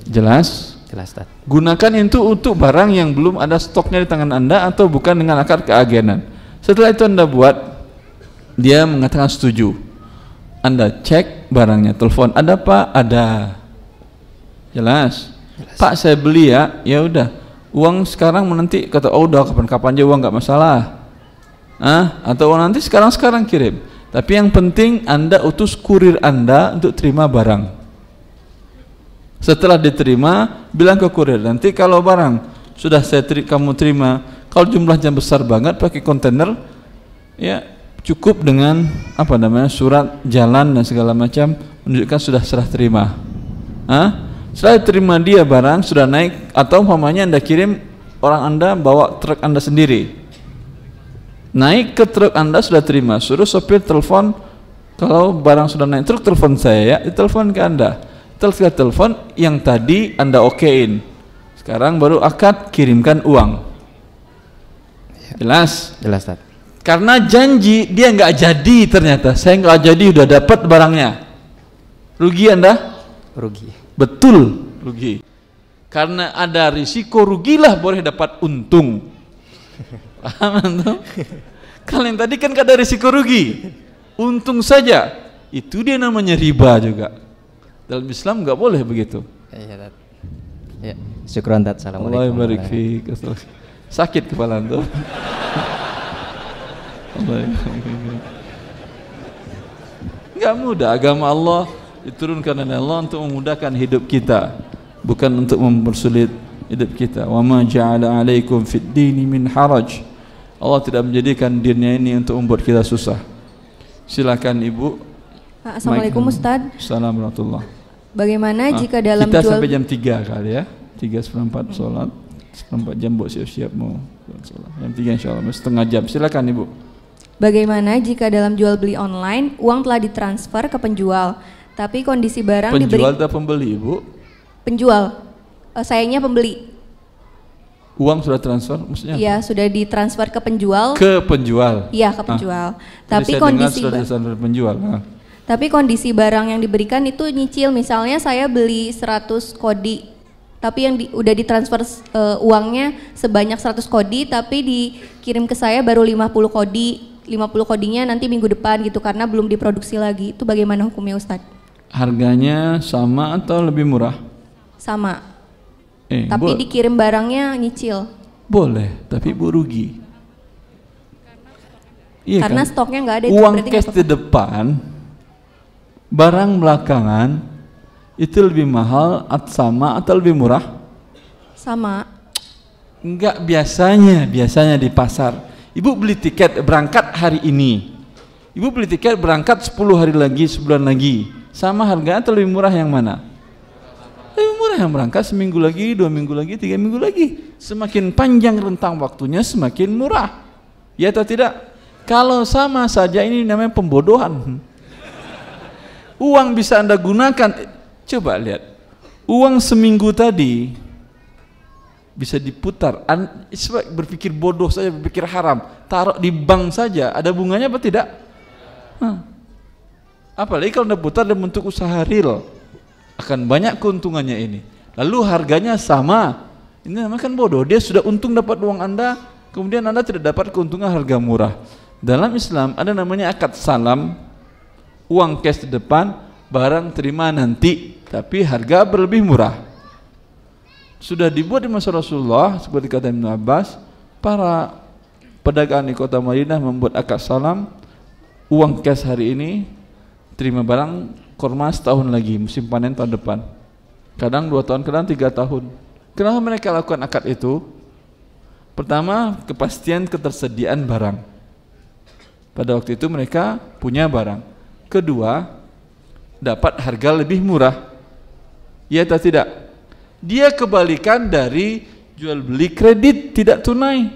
Jelas? Jelas, Tat. Gunakan itu untuk barang yang belum ada stoknya di tangan Anda atau bukan dengan akad keagenan. Setelah itu Anda buat, dia mengatakan setuju. Anda cek barangnya, telepon, ada Pak? Ada. Jelas? Pak, saya beli ya. Ya udah. Uang sekarang menanti, kata udah kapan-kapan aja, uang nggak masalah. Atau uang nanti sekarang kirim. Tapi yang penting Anda utus kurir Anda untuk terima barang. Setelah diterima, bilang ke kurir, nanti kalau barang sudah kamu terima, kalau jumlahnya besar banget pakai kontainer, ya cukup dengan surat jalan dan segala macam menunjukkan sudah serah terima. Setelah terima dia barang sudah naik, atau umpamanya Anda kirim, orang Anda bawa truk Anda sendiri, naik ke truk Anda sudah terima, suruh sopir telepon, kalau barang sudah naik truk telepon saya ya, ditelepon ke Anda. Telepon yang tadi Anda okein, sekarang baru akad kirimkan uang. Jelas? Jelas, Tat. Karena janji dia nggak jadi, ternyata saya nggak jadi, udah dapat barangnya, rugi Anda? Rugi. Betul, rugi. Karena ada risiko, rugilah boleh dapat untung. Paham tuh? Kalau yang tadi kan gak ada risiko rugi, untung saja. Itu dia namanya riba juga. Dalam Islam nggak boleh begitu. Iya, Tat. Ya, syukran, Tat. Assalamualaikum. Allah barik fiik. Sakit kepala tuh. Nggak mudah, agama Allah diturunkan oleh Allah untuk memudahkan hidup kita, bukan untuk mempersulit hidup kita. Wa ma ja'ala 'alaikum fid dini min haraj. Allah tidak menjadikan dinnya ini untuk membuat kita susah. Silakan Ibu. Assalamualaikum Ustaz. Assalamualaikum warahmatullahi. Bagaimana jika dalam kita sampai jam 3 kali ya, 3:04 sholat, 4 jam buat siap-siap mau sholat. Jam 3 insyaallah, setengah jam. Silakan Ibu. Bagaimana jika dalam jual beli online uang telah ditransfer ke penjual, tapi kondisi barang penjual atau pembeli, Ibu? Penjual. Sayangnya pembeli. Uang sudah transfer maksudnya? Iya, sudah ditransfer ke penjual. Ke penjual. Iya, ke penjual. Tapi kondisi penjual. Tapi kondisi barang yang diberikan itu nyicil, misalnya saya beli 100 kodi, tapi yang udah ditransfer uangnya sebanyak 100 kodi, tapi dikirim ke saya baru 50 kodi. 50 kodinya nanti minggu depan gitu karena belum diproduksi lagi. Itu bagaimana hukumnya, Ustadz? Harganya sama atau lebih murah? Sama. Tapi dikirim barangnya nyicil. Boleh, tapi Ibu rugi. Iya, karena kan? stoknya nggak ada. Uang cash di depan, barang belakangan itu lebih mahal sama atau lebih murah? Sama. Enggak, biasanya di pasar. Ibu beli tiket berangkat hari ini, Ibu beli tiket berangkat 10 hari lagi, sebulan lagi, sama harganya atau lebih murah yang mana? Lebih murah yang berangkat seminggu lagi, 2 minggu lagi, 3 minggu lagi. Semakin panjang rentang waktunya semakin murah, ya atau tidak? Kalau sama saja ini namanya pembodohan. Uang bisa Anda gunakan, coba lihat. Uang seminggu tadi bisa diputar. Berpikir bodoh saja, berpikir haram. Taruh di bank saja, ada bunganya apa tidak? Apalagi kalau Anda putar dalam bentuk usaha real, akan banyak keuntungannya ini. Lalu harganya sama. Ini namanya kan bodoh. Dia sudah untung dapat uang Anda, kemudian Anda tidak dapat keuntungan harga murah. Dalam Islam ada namanya akad salam. Uang cash di depan, barang terima nanti, tapi harga berlebih murah. Sudah dibuat di masa Rasulullah, seperti kata Ibn Abbas, para pedagang di kota Madinah membuat akad salam, uang cash hari ini, terima barang kurma setahun lagi, musim panen tahun depan. Kadang 2 tahun, kadang 3 tahun. Kenapa mereka lakukan akad itu? Pertama, kepastian ketersediaan barang. Pada waktu itu mereka punya barang. Kedua, dapat harga lebih murah. Ya atau tidak? Dia kebalikan dari jual beli kredit tidak tunai.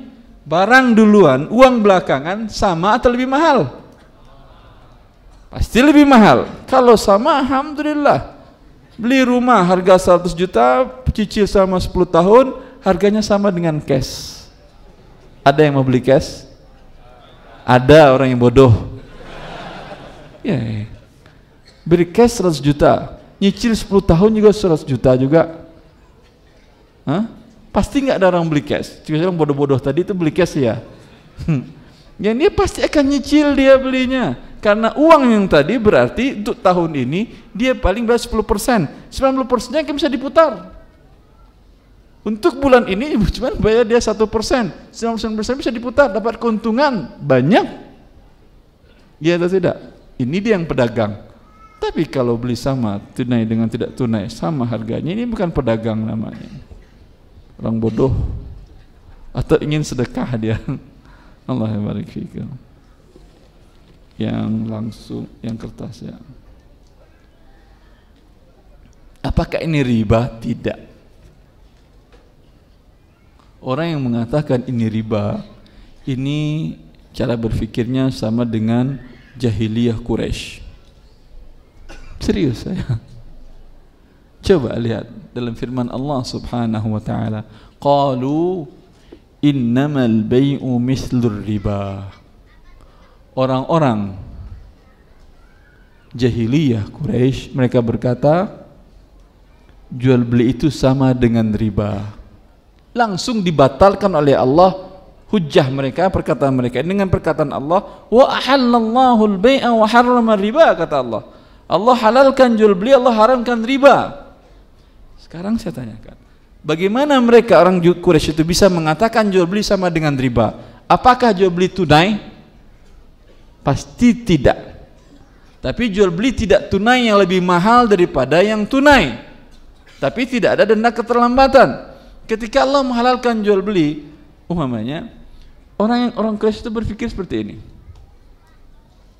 Barang duluan, uang belakangan, sama atau lebih mahal? Pasti lebih mahal. Kalau sama, alhamdulillah. Beli rumah harga 100 juta, cicil sama 10 tahun, harganya sama dengan cash. Ada yang mau beli cash? Ada orang yang bodoh. Ya, beri cash 100 juta, nyicil 10 tahun juga 100 juta juga. Pasti nggak ada orang beli cash. Cuma orang bodoh-bodoh tadi itu beli cash ya. Ya dia pasti akan nyicil dia belinya. Karena uang yang tadi berarti untuk tahun ini dia paling bayar 10%. 90%-nya kan bisa diputar. Untuk bulan ini cuma bayar dia 1%. 99% bisa diputar, dapat keuntungan banyak. Ya atau tidak? Ini dia yang pedagang. Tapi kalau beli sama, tunai dengan tidak tunai, sama harganya, ini bukan pedagang namanya. Orang bodoh. Atau ingin sedekah dia. Allah ya barik fikum. Yang langsung, yang kertas ya. Apakah ini riba? Tidak. Orang yang mengatakan ini riba, ini cara berfikirnya sama dengan jahiliyah Quraisy. Serius saya. Coba lihat dalam firman Allah Subhanahu wa taala, qalu innamal bai'u mislur riba. Orang-orang jahiliyah Quraisy mereka berkata jual beli itu sama dengan riba. Langsung dibatalkan oleh Allah hujjah mereka, perkataan mereka dengan perkataan Allah, wa ahallallahu al-bai'a wa harrama riba, kata Allah. Allah halalkan jual beli, Allah haramkan riba. Sekarang saya tanyakan, bagaimana mereka orang Quraisy itu bisa mengatakan jual beli sama dengan riba? Apakah jual beli tunai? Pasti tidak. Tapi jual beli tidak tunai yang lebih mahal daripada yang tunai. Tapi tidak ada denda keterlambatan. Ketika Allah menghalalkan jual beli, umpamanya orang Quraisy itu berpikir seperti ini.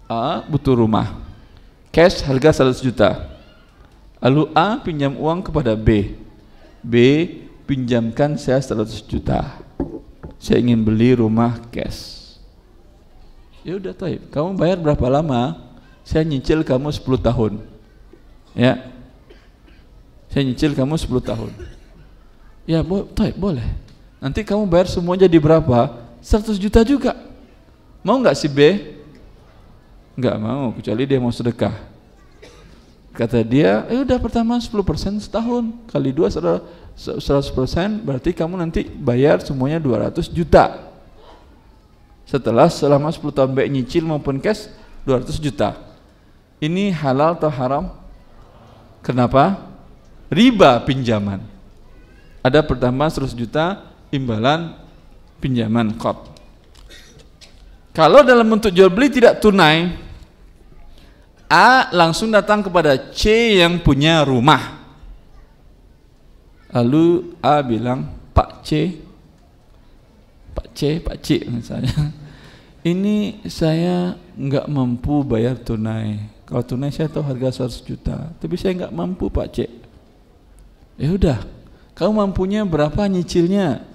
A butuh rumah, cash harga 100 juta. Lalu A pinjam uang kepada B. B pinjamkan saya 100 juta. Saya ingin beli rumah cash. Ya udah taib. Kamu bayar berapa lama? Saya nyicil kamu 10 tahun. Ya. Saya nyicil kamu 10 tahun. Ya, taib boleh. Nanti kamu bayar semua jadi berapa? 100 juta juga. Mau nggak si B? Nggak mau, kecuali dia mau sedekah. Kata dia, udah pertama 10% setahun, kali 2 100%, berarti kamu nanti bayar semuanya 200 juta. Setelah selama 10 tahun baik nyicil maupun cash 200 juta. Ini halal atau haram? Kenapa? Riba pinjaman. Ada pertama 100 juta imbalan pinjaman qard. Kalau dalam bentuk jual beli tidak tunai, A langsung datang kepada C yang punya rumah. Lalu A bilang, Pak C misalnya, ini saya nggak mampu bayar tunai. Kalau tunai saya tahu harga 100 juta, tapi saya nggak mampu Pak C. Ya udah, kamu mampunya berapa nyicilnya?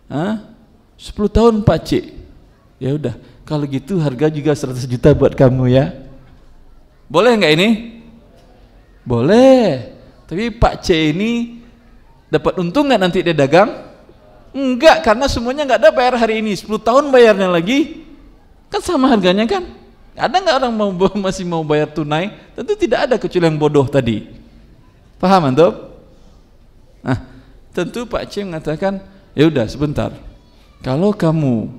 10 tahun Pak C. Ya udah, kalau gitu harga juga 100 juta buat kamu ya. Boleh nggak ini? Boleh. Tapi Pak C ini dapat untung nggak nanti dia dagang? Enggak, karena semuanya nggak ada bayar hari ini, 10 tahun bayarnya lagi, kan sama harganya kan? Ada nggak orang masih mau bayar tunai? Tentu tidak ada kecuali yang bodoh tadi. Paham antum? Nah, tentu Pak C mengatakan, ya udah sebentar. Kalau kamu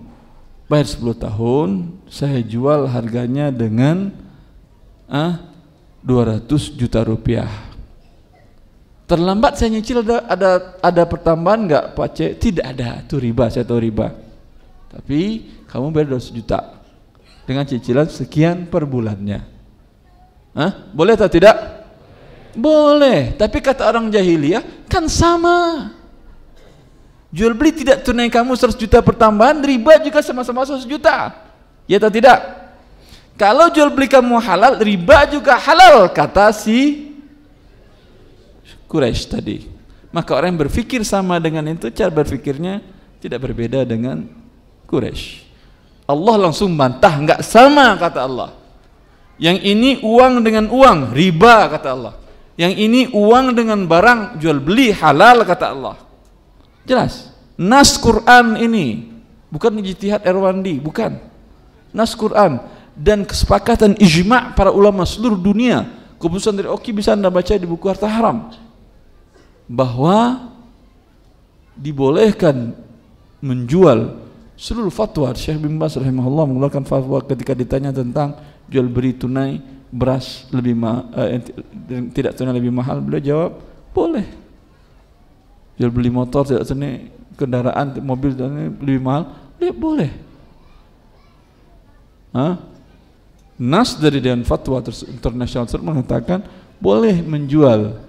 bayar 10 tahun, saya jual harganya dengan 200 juta rupiah. Terlambat saya nyicil ada pertambahan nggak Pak C? Tidak ada, itu riba, saya tahu riba. Tapi kamu bayar 200 juta dengan cicilan sekian per bulannya. Boleh atau tidak? Boleh. Tapi kata orang jahiliyah kan sama. Jual beli tidak tunai kamu 100 juta pertambahan, riba juga sama-sama 100 juta. Ya atau tidak? Kalau jual beli kamu halal, riba juga halal, kata si Quraisy tadi. Maka orang yang berpikir sama dengan itu, cara berpikirnya tidak berbeda dengan Quraisy. Allah langsung bantah, enggak sama kata Allah. Yang ini uang dengan uang, riba kata Allah. Yang ini uang dengan barang, jual beli halal kata Allah. Jelas. Nas Quran ini bukan ijtihad Erwandi, bukan. Nas Quran dan kesepakatan ijma' para ulama seluruh dunia. Keputusan dari Oki bisa Anda baca di buku Harta Haram, bahwa dibolehkan menjual. Seluruh fatwa Syekh bin Baz rahimahullah mengeluarkan fatwa ketika ditanya tentang jual beli tunai beras lebih tidak tunai lebih mahal, beliau jawab boleh. Jual beli motor tidak tunai, kendaraan mobil lebih mahal, boleh. Nas dari Dewan Fatwa Internasional mengatakan boleh menjual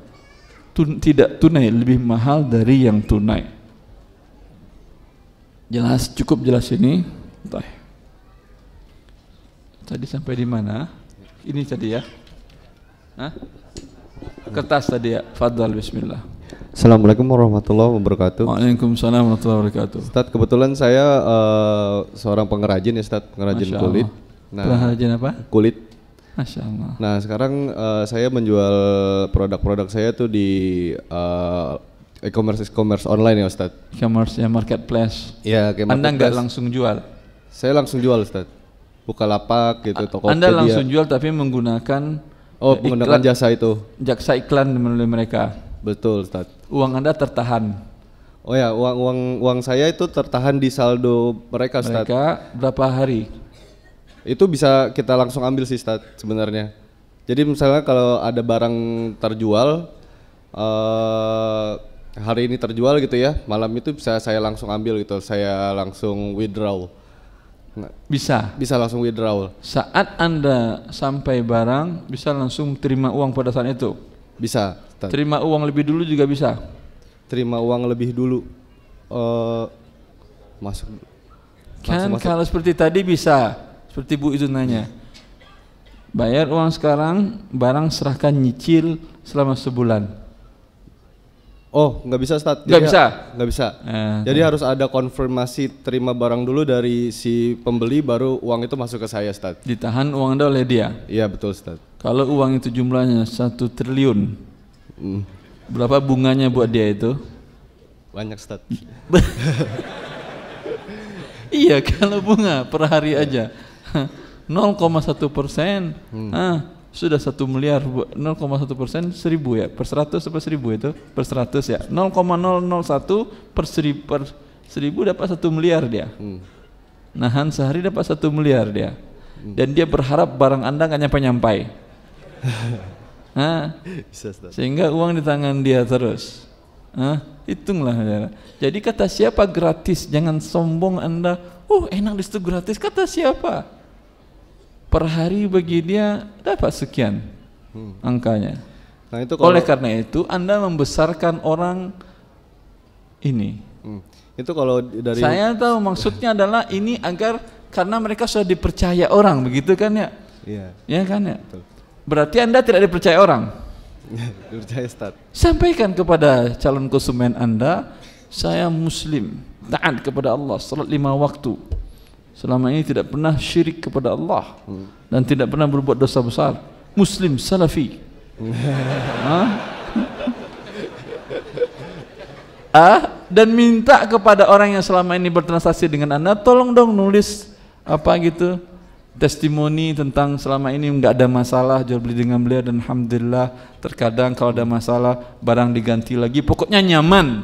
tidak tunai lebih mahal dari yang tunai. Jelas, cukup jelas ini. Tadi sampai di mana? Ini tadi ya. Kertas tadi ya. Fadhal, bismillah. Assalamualaikum warahmatullahi wabarakatuh. Waalaikumsalam warahmatullahi wabarakatuh. Ustadz, kebetulan saya seorang pengrajin ya Ustadz, pengrajin kulit. Pengrajin apa? Kulit. Masya Allah. Nah sekarang saya menjual produk-produk saya tuh di e-commerce online ya Ustadz. E-commerce ya, marketplace. Iya, kayak marketplace. Anda nggak langsung jual? Saya langsung jual Ustadz. Bukalapak gitu, Tokopedia. Anda langsung jual tapi menggunakan menggunakan jasa itu. Jaksa iklan melalui mereka. Betul Ustadz. Uang Anda tertahan. Oh ya, uang saya itu tertahan di saldo mereka Ustadz. Mereka berapa hari? Itu bisa kita langsung ambil sih Ustadz sebenarnya. Jadi misalnya kalau ada barang terjual, hari ini terjual gitu ya, malam itu bisa saya langsung ambil gitu, saya langsung withdraw. Bisa langsung withdraw. Saat Anda sampai barang, bisa langsung terima uang pada saat itu? Bisa. Terima uang lebih dulu juga bisa? Terima uang lebih dulu, masuk. Kalau seperti tadi bisa, seperti Bu itu nanya, bayar uang sekarang, barang serahkan nyicil selama sebulan. Oh, nggak bisa Ustadz. Nggak bisa. Jadi harus ada konfirmasi terima barang dulu dari si pembeli, baru uang itu masuk ke saya Ustadz. Ditahan uang Anda oleh dia? Iya betul Ustadz. Kalau uang itu jumlahnya 1 triliun, berapa bunganya buat dia itu? Banyak Ustadz. Iya, kalau bunga per hari aja 0,1%, sudah 1 miliar. 0,1% 1000 ya, per 100 apa 1000 itu? Per 100 ya, 0,001 per 1000 dapat 1 miliar dia. Nahan sehari dapat 1 miliar dia. Dan dia berharap barang Anda nggak nyampai-nyampai. Sehingga uang di tangan dia terus. Hitunglah. Jadi kata siapa gratis, jangan sombong Anda. Enak di situ gratis, kata siapa? Per hari bagi dia dapat sekian angkanya. Nah, itu oleh karena itu Anda membesarkan orang ini. Itu kalau dari saya tahu maksudnya adalah ini agar karena mereka sudah dipercaya orang, begitu kan ya? Iya. Ya kan ya? Betul. Berarti Anda tidak dipercaya orang. Dipercaya Ustaz. Sampaikan kepada calon konsumen Anda, saya muslim, taat kepada Allah, salat 5 waktu. selama ini tidak pernah syirik kepada Allah dan tidak pernah berbuat dosa besar, Muslim Salafi. Dan minta kepada orang yang selama ini bertransaksi dengan Anda, tolong dong nulis apa gitu, testimoni tentang selama ini nggak ada masalah jual beli dengan beliau, dan alhamdulillah terkadang kalau ada masalah barang diganti lagi, pokoknya nyaman.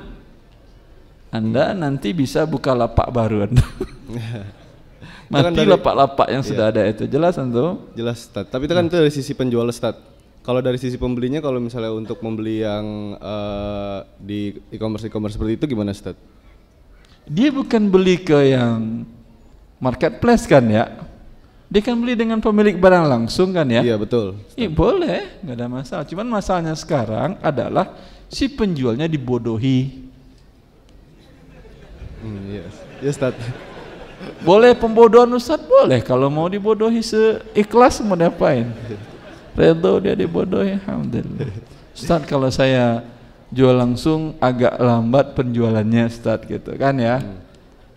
Anda nanti bisa buka lapak baru Anda. Mati lapak-lapak yang sudah ada itu. Jelas Anto? Jelas Ustaz. Tapi itu kan itu dari sisi penjual Ustaz. Kalau dari sisi pembelinya, kalau misalnya untuk membeli yang di e-commerce seperti itu gimana Ustaz? Dia bukan beli ke yang marketplace kan ya? Dia kan beli dengan pemilik barang langsung kan ya? Iya betul. Iya boleh, nggak ada masalah. Cuman masalahnya sekarang adalah si penjualnya dibodohi. Yes. Yes Ustaz. Boleh pembodohan Ustaz? Boleh, kalau mau dibodohi seikhlas mau diapain? Redo dia dibodohi, alhamdulillah. Ustaz, kalau saya jual langsung agak lambat penjualannya Ustaz gitu kan ya.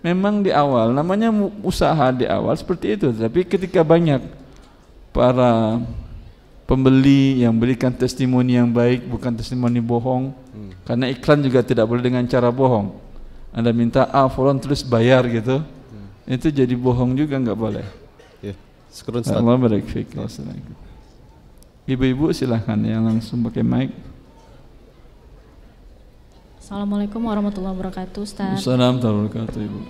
Memang di awal, namanya usaha di awal seperti itu, tapi ketika banyak para pembeli yang berikan testimoni yang baik, bukan testimoni bohong, karena iklan juga tidak boleh dengan cara bohong. Anda minta fulan terus bayar gitu, itu jadi bohong juga, nggak boleh. Allah barik fik. Ibu-ibu silahkan yang langsung pakai mic. Assalamualaikum warahmatullahi wabarakatuh Ustaz. Assalamualaikum warahmatullahi wabarakatuh Ibu.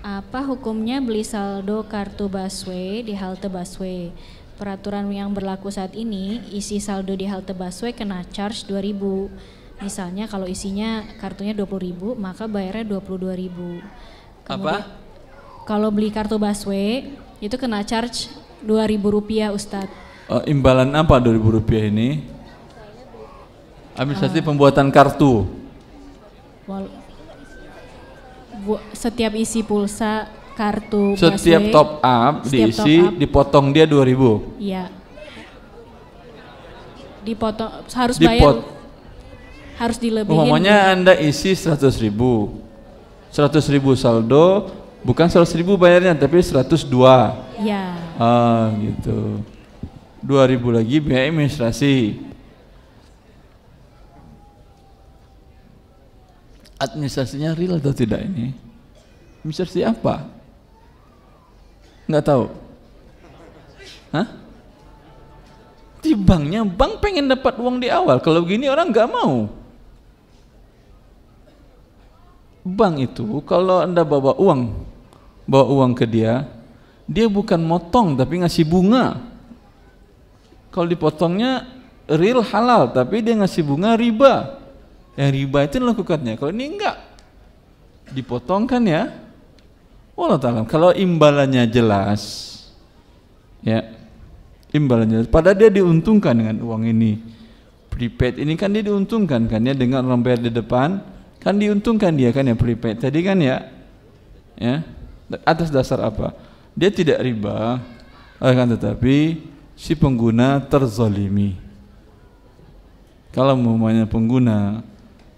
Apa hukumnya beli saldo kartu busway di halte busway? Peraturan yang berlaku saat ini, isi saldo di halte busway kena charge 2.000. Misalnya kalau isinya kartunya 20.000, maka bayarnya 22.000. Apa? Kalau beli kartu busway itu kena charge 2.000 rupiah Ustadz. Imbalan apa 2.000 rupiah ini? Administrasi pembuatan kartu. Setiap isi pulsa kartu setiap busway, top up diisi top up, dipotong dia 2.000. Iya. Dipotong, harus bayar. Harus dilebihin. Umumnya Anda isi 100.000. 100.000 saldo, bukan 100.000 bayarnya tapi 102. Iya. Gitu. 2.000 lagi biaya administrasi. Administrasinya real atau tidak ini? Administrasi apa? Nggak tahu. Hah? Di banknya, bank pengen dapat uang di awal. Kalau begini orang nggak mau. Bank itu kalau Anda bawa uang ke dia bukan motong tapi ngasih bunga. Kalau dipotongnya real halal, tapi dia ngasih bunga riba. Yang riba itu lakukannya. Kalau ini enggak, dipotong kan ya. Wallah ta'ala. Kalau imbalannya jelas, ya, imbalannya jelas. Padahal dia diuntungkan dengan uang ini. Prepaid ini kan dia diuntungkan kan ya, dengan orang bayar di depan, kan diuntungkan dia kan ya prepaid. Tadi kan ya, atas dasar apa? Dia tidak riba, akan tetapi si pengguna terzalimi. Kalau umpamanya pengguna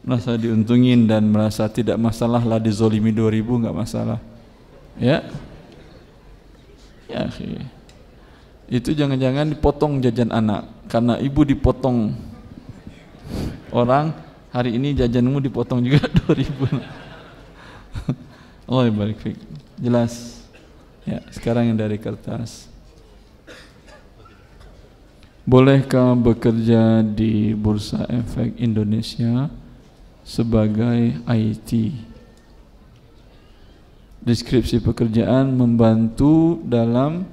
merasa diuntungin dan merasa tidak masalah lah dizalimi 2.000, nggak masalah. Ya, itu jangan-jangan dipotong jajan anak karena ibu dipotong orang, hari ini jajanmu dipotong juga 2.000. Allah barik fik. Jelas. Ya, sekarang yang dari kertas. Bolehkah bekerja di Bursa Efek Indonesia sebagai IT? Deskripsi pekerjaan membantu dalam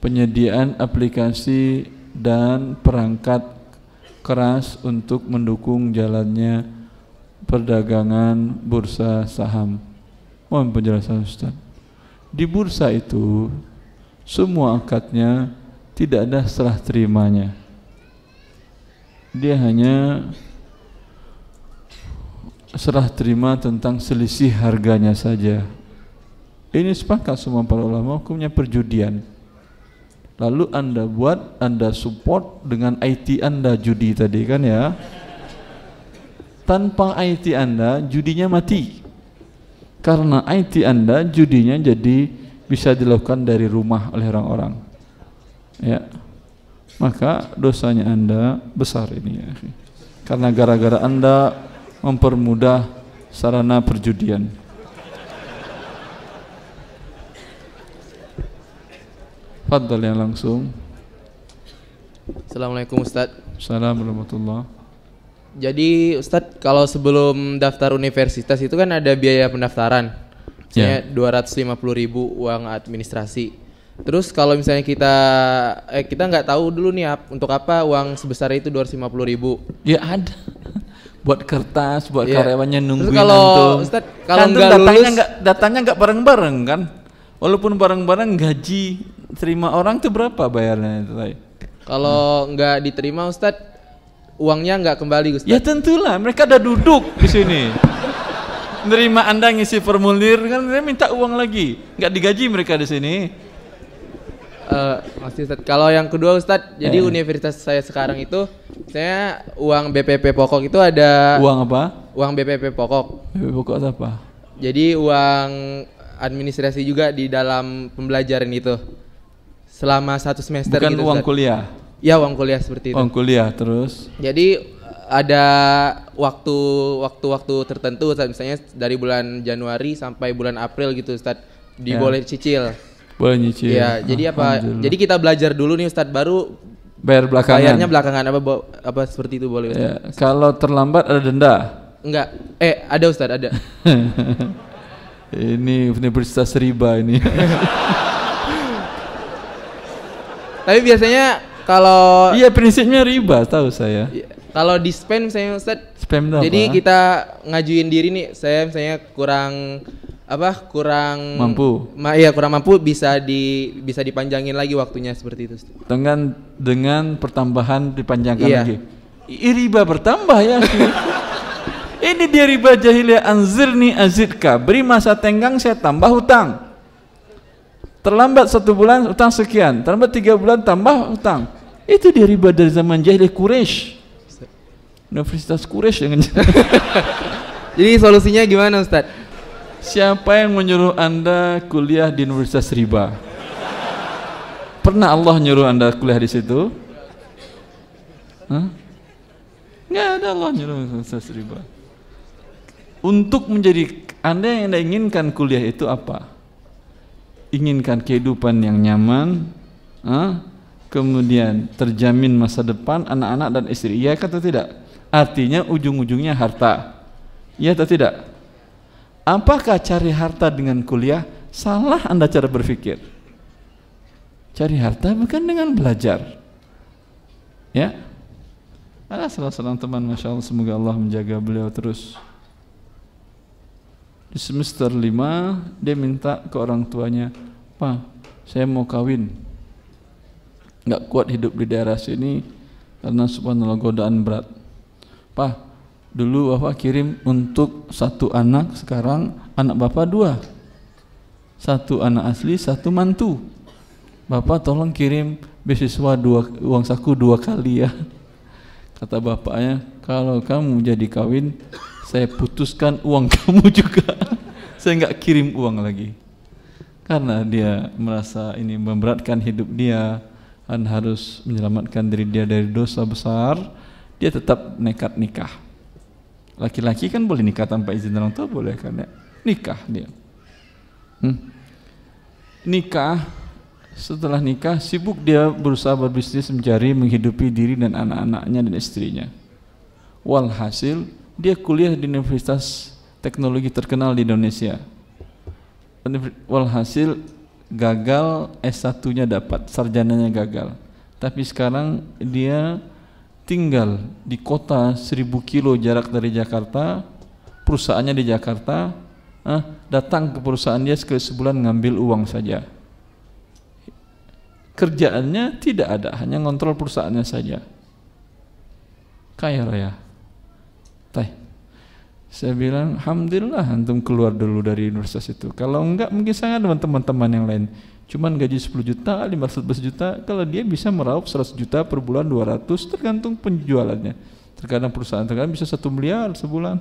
penyediaan aplikasi dan perangkat keras untuk mendukung jalannya perdagangan bursa saham. Mohon penjelasan Ustaz. Di bursa itu semua akadnya tidak ada serah terimanya. Dia hanya serah terima tentang selisih harganya saja. Ini sepakat semua para ulama, hukumnya perjudian. Lalu Anda support dengan IT Anda judi tadi kan ya. tanpa IT Anda judinya mati. Karena IT Anda judinya jadi bisa dilakukan dari rumah oleh orang-orang. Ya. Maka dosanya Anda besar ini ya. Karena gara-gara Anda mempermudah sarana perjudian. Fadhal yang langsung. Assalamualaikum Ustadz. Assalamualaikum warahmatullahi. Jadi Ustadz, kalau sebelum daftar universitas itu kan ada biaya pendaftaran, misalnya 250.000 uang administrasi. Terus kalau misalnya kita nggak tahu dulu nih untuk apa uang sebesar itu 250.000. Ya ada. Buat kertas, buat karyawannya nungguin. Terus kalau Ustadz, kalau nggak lulus, datanya nggak bareng-bareng kan? Walaupun bareng-bareng gaji terima orang itu berapa bayarnya itu? Kalau nggak diterima Ustadz, uangnya nggak kembali Ustadz. Ya tentulah, mereka ada duduk di sini. Nerima Anda ngisi formulir kan, dia minta uang lagi. Nggak digaji mereka di sini. Masih Ustadz. Kalau yang kedua Ustadz, jadi universitas saya sekarang itu, saya uang BPP pokok itu ada. Uang apa? Uang BPP pokok. BPP pokok itu apa? Jadi uang administrasi juga di dalam pembelajaran itu. Selama 1 semester. Bukan gitu, uang Ustadz. kuliah? Ya uang kuliah seperti itu. Uang kuliah terus. Jadi ada waktu tertentu Ustadz, misalnya dari bulan Januari sampai bulan April gitu Ustadz, boleh cicil. Boleh nyicil. Ya, jadi apa? Jadi kita belajar dulu nih Ustadz, baru bayar belakangan. Bayarnya belakangan apa seperti itu boleh Ustadz. Ya, kalau terlambat ada denda? Enggak. Ada Ustadz, ada. Ini universitas riba ini. Tapi biasanya kalau prinsipnya riba, tahu saya. Kalau di spam misalnya Ustadz, spam jadi apa? Kita ngajuin diri nih, saya misalnya kurang mampu. Kurang mampu, bisa dipanjangin lagi waktunya seperti itu. Dengan pertambahan dipanjangkan lagi. Riba bertambah ya. Ini dia riba jahiliyah, anzirni azidka. Beri masa tenggang, saya tambah hutang. Terlambat 1 bulan hutang sekian, terlambat 3 bulan tambah hutang. Itu dia riba dari zaman jahiliyah Quraisy. Universitas Quraisy dengan. Jadi solusinya gimana Ustadz? Siapa yang menyuruh Anda kuliah di universitas riba? Pernah Allah nyuruh Anda kuliah di situ? Nggak ada Allah nyuruh universitas riba. Untuk menjadi Anda yang inginkan kuliah itu apa? Inginkan kehidupan yang nyaman, kemudian terjamin masa depan anak-anak dan istri, iya atau tidak? Artinya ujung-ujungnya harta, iya atau tidak? Apakah cari harta dengan kuliah? Salah Anda cara berpikir. Cari harta bukan dengan belajar. Ya, ada salah seorang teman, masya Allah, semoga Allah menjaga beliau terus. Di semester 5 dia minta ke orang tuanya, "Pak, saya mau kawin, nggak kuat hidup di daerah sini karena subhanallah godaan berat. Pak, dulu Bapak kirim untuk 1 anak, sekarang anak Bapak 2, 1 anak asli, 1 mantu. Bapak tolong kirim beasiswa uang saku 2 kali ya." Kata bapaknya, "Kalau kamu jadi kawin, saya putuskan uang kamu juga." Saya nggak kirim uang lagi. Karena dia merasa ini memberatkan hidup dia dan harus menyelamatkan diri dia dari dosa besar, dia tetap nekat nikah. Laki-laki kan boleh nikah tanpa izin orang tua, boleh kan ya? Nikah dia. Nikah, setelah nikah sibuk dia berusaha berbisnis, mencari menghidupi diri dan anak-anaknya dan istrinya. Walhasil dia kuliah di universitas teknologi terkenal di Indonesia. Walhasil gagal, S1-nya dapat, sarjananya gagal. Tapi sekarang dia tinggal di kota 1000 kilo jarak dari Jakarta, perusahaannya di Jakarta, datang ke perusahaan dia sekali sebulan ngambil uang saja. Kerjaannya tidak ada, hanya ngontrol perusahaannya saja. Kaya raya. Saya bilang, alhamdulillah antum keluar dulu dari universitas itu. Kalau enggak mungkin saya ada teman-teman yang lain, cuman gaji 10 juta, 511 juta, kalau dia bisa meraup 100 juta per bulan, 200, tergantung penjualannya. Terkadang perusahaan terkadang bisa 1 miliar sebulan.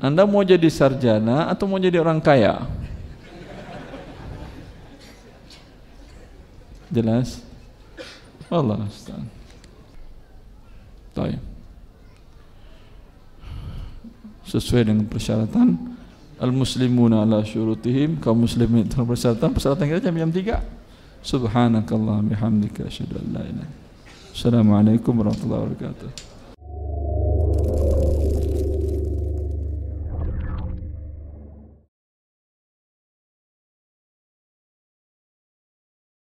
Anda mau jadi sarjana atau mau jadi orang kaya? Jelas? Allah Ustaz. Baik. Sesuai dengan persyaratan al-muslimuna ala syurutihim, kaum muslimin dalam persyaratan kita jam 3. Subhanakallah bihamdika asyhadu an la ilaha illa anta. Assalamualaikum warahmatullahi wabarakatuh.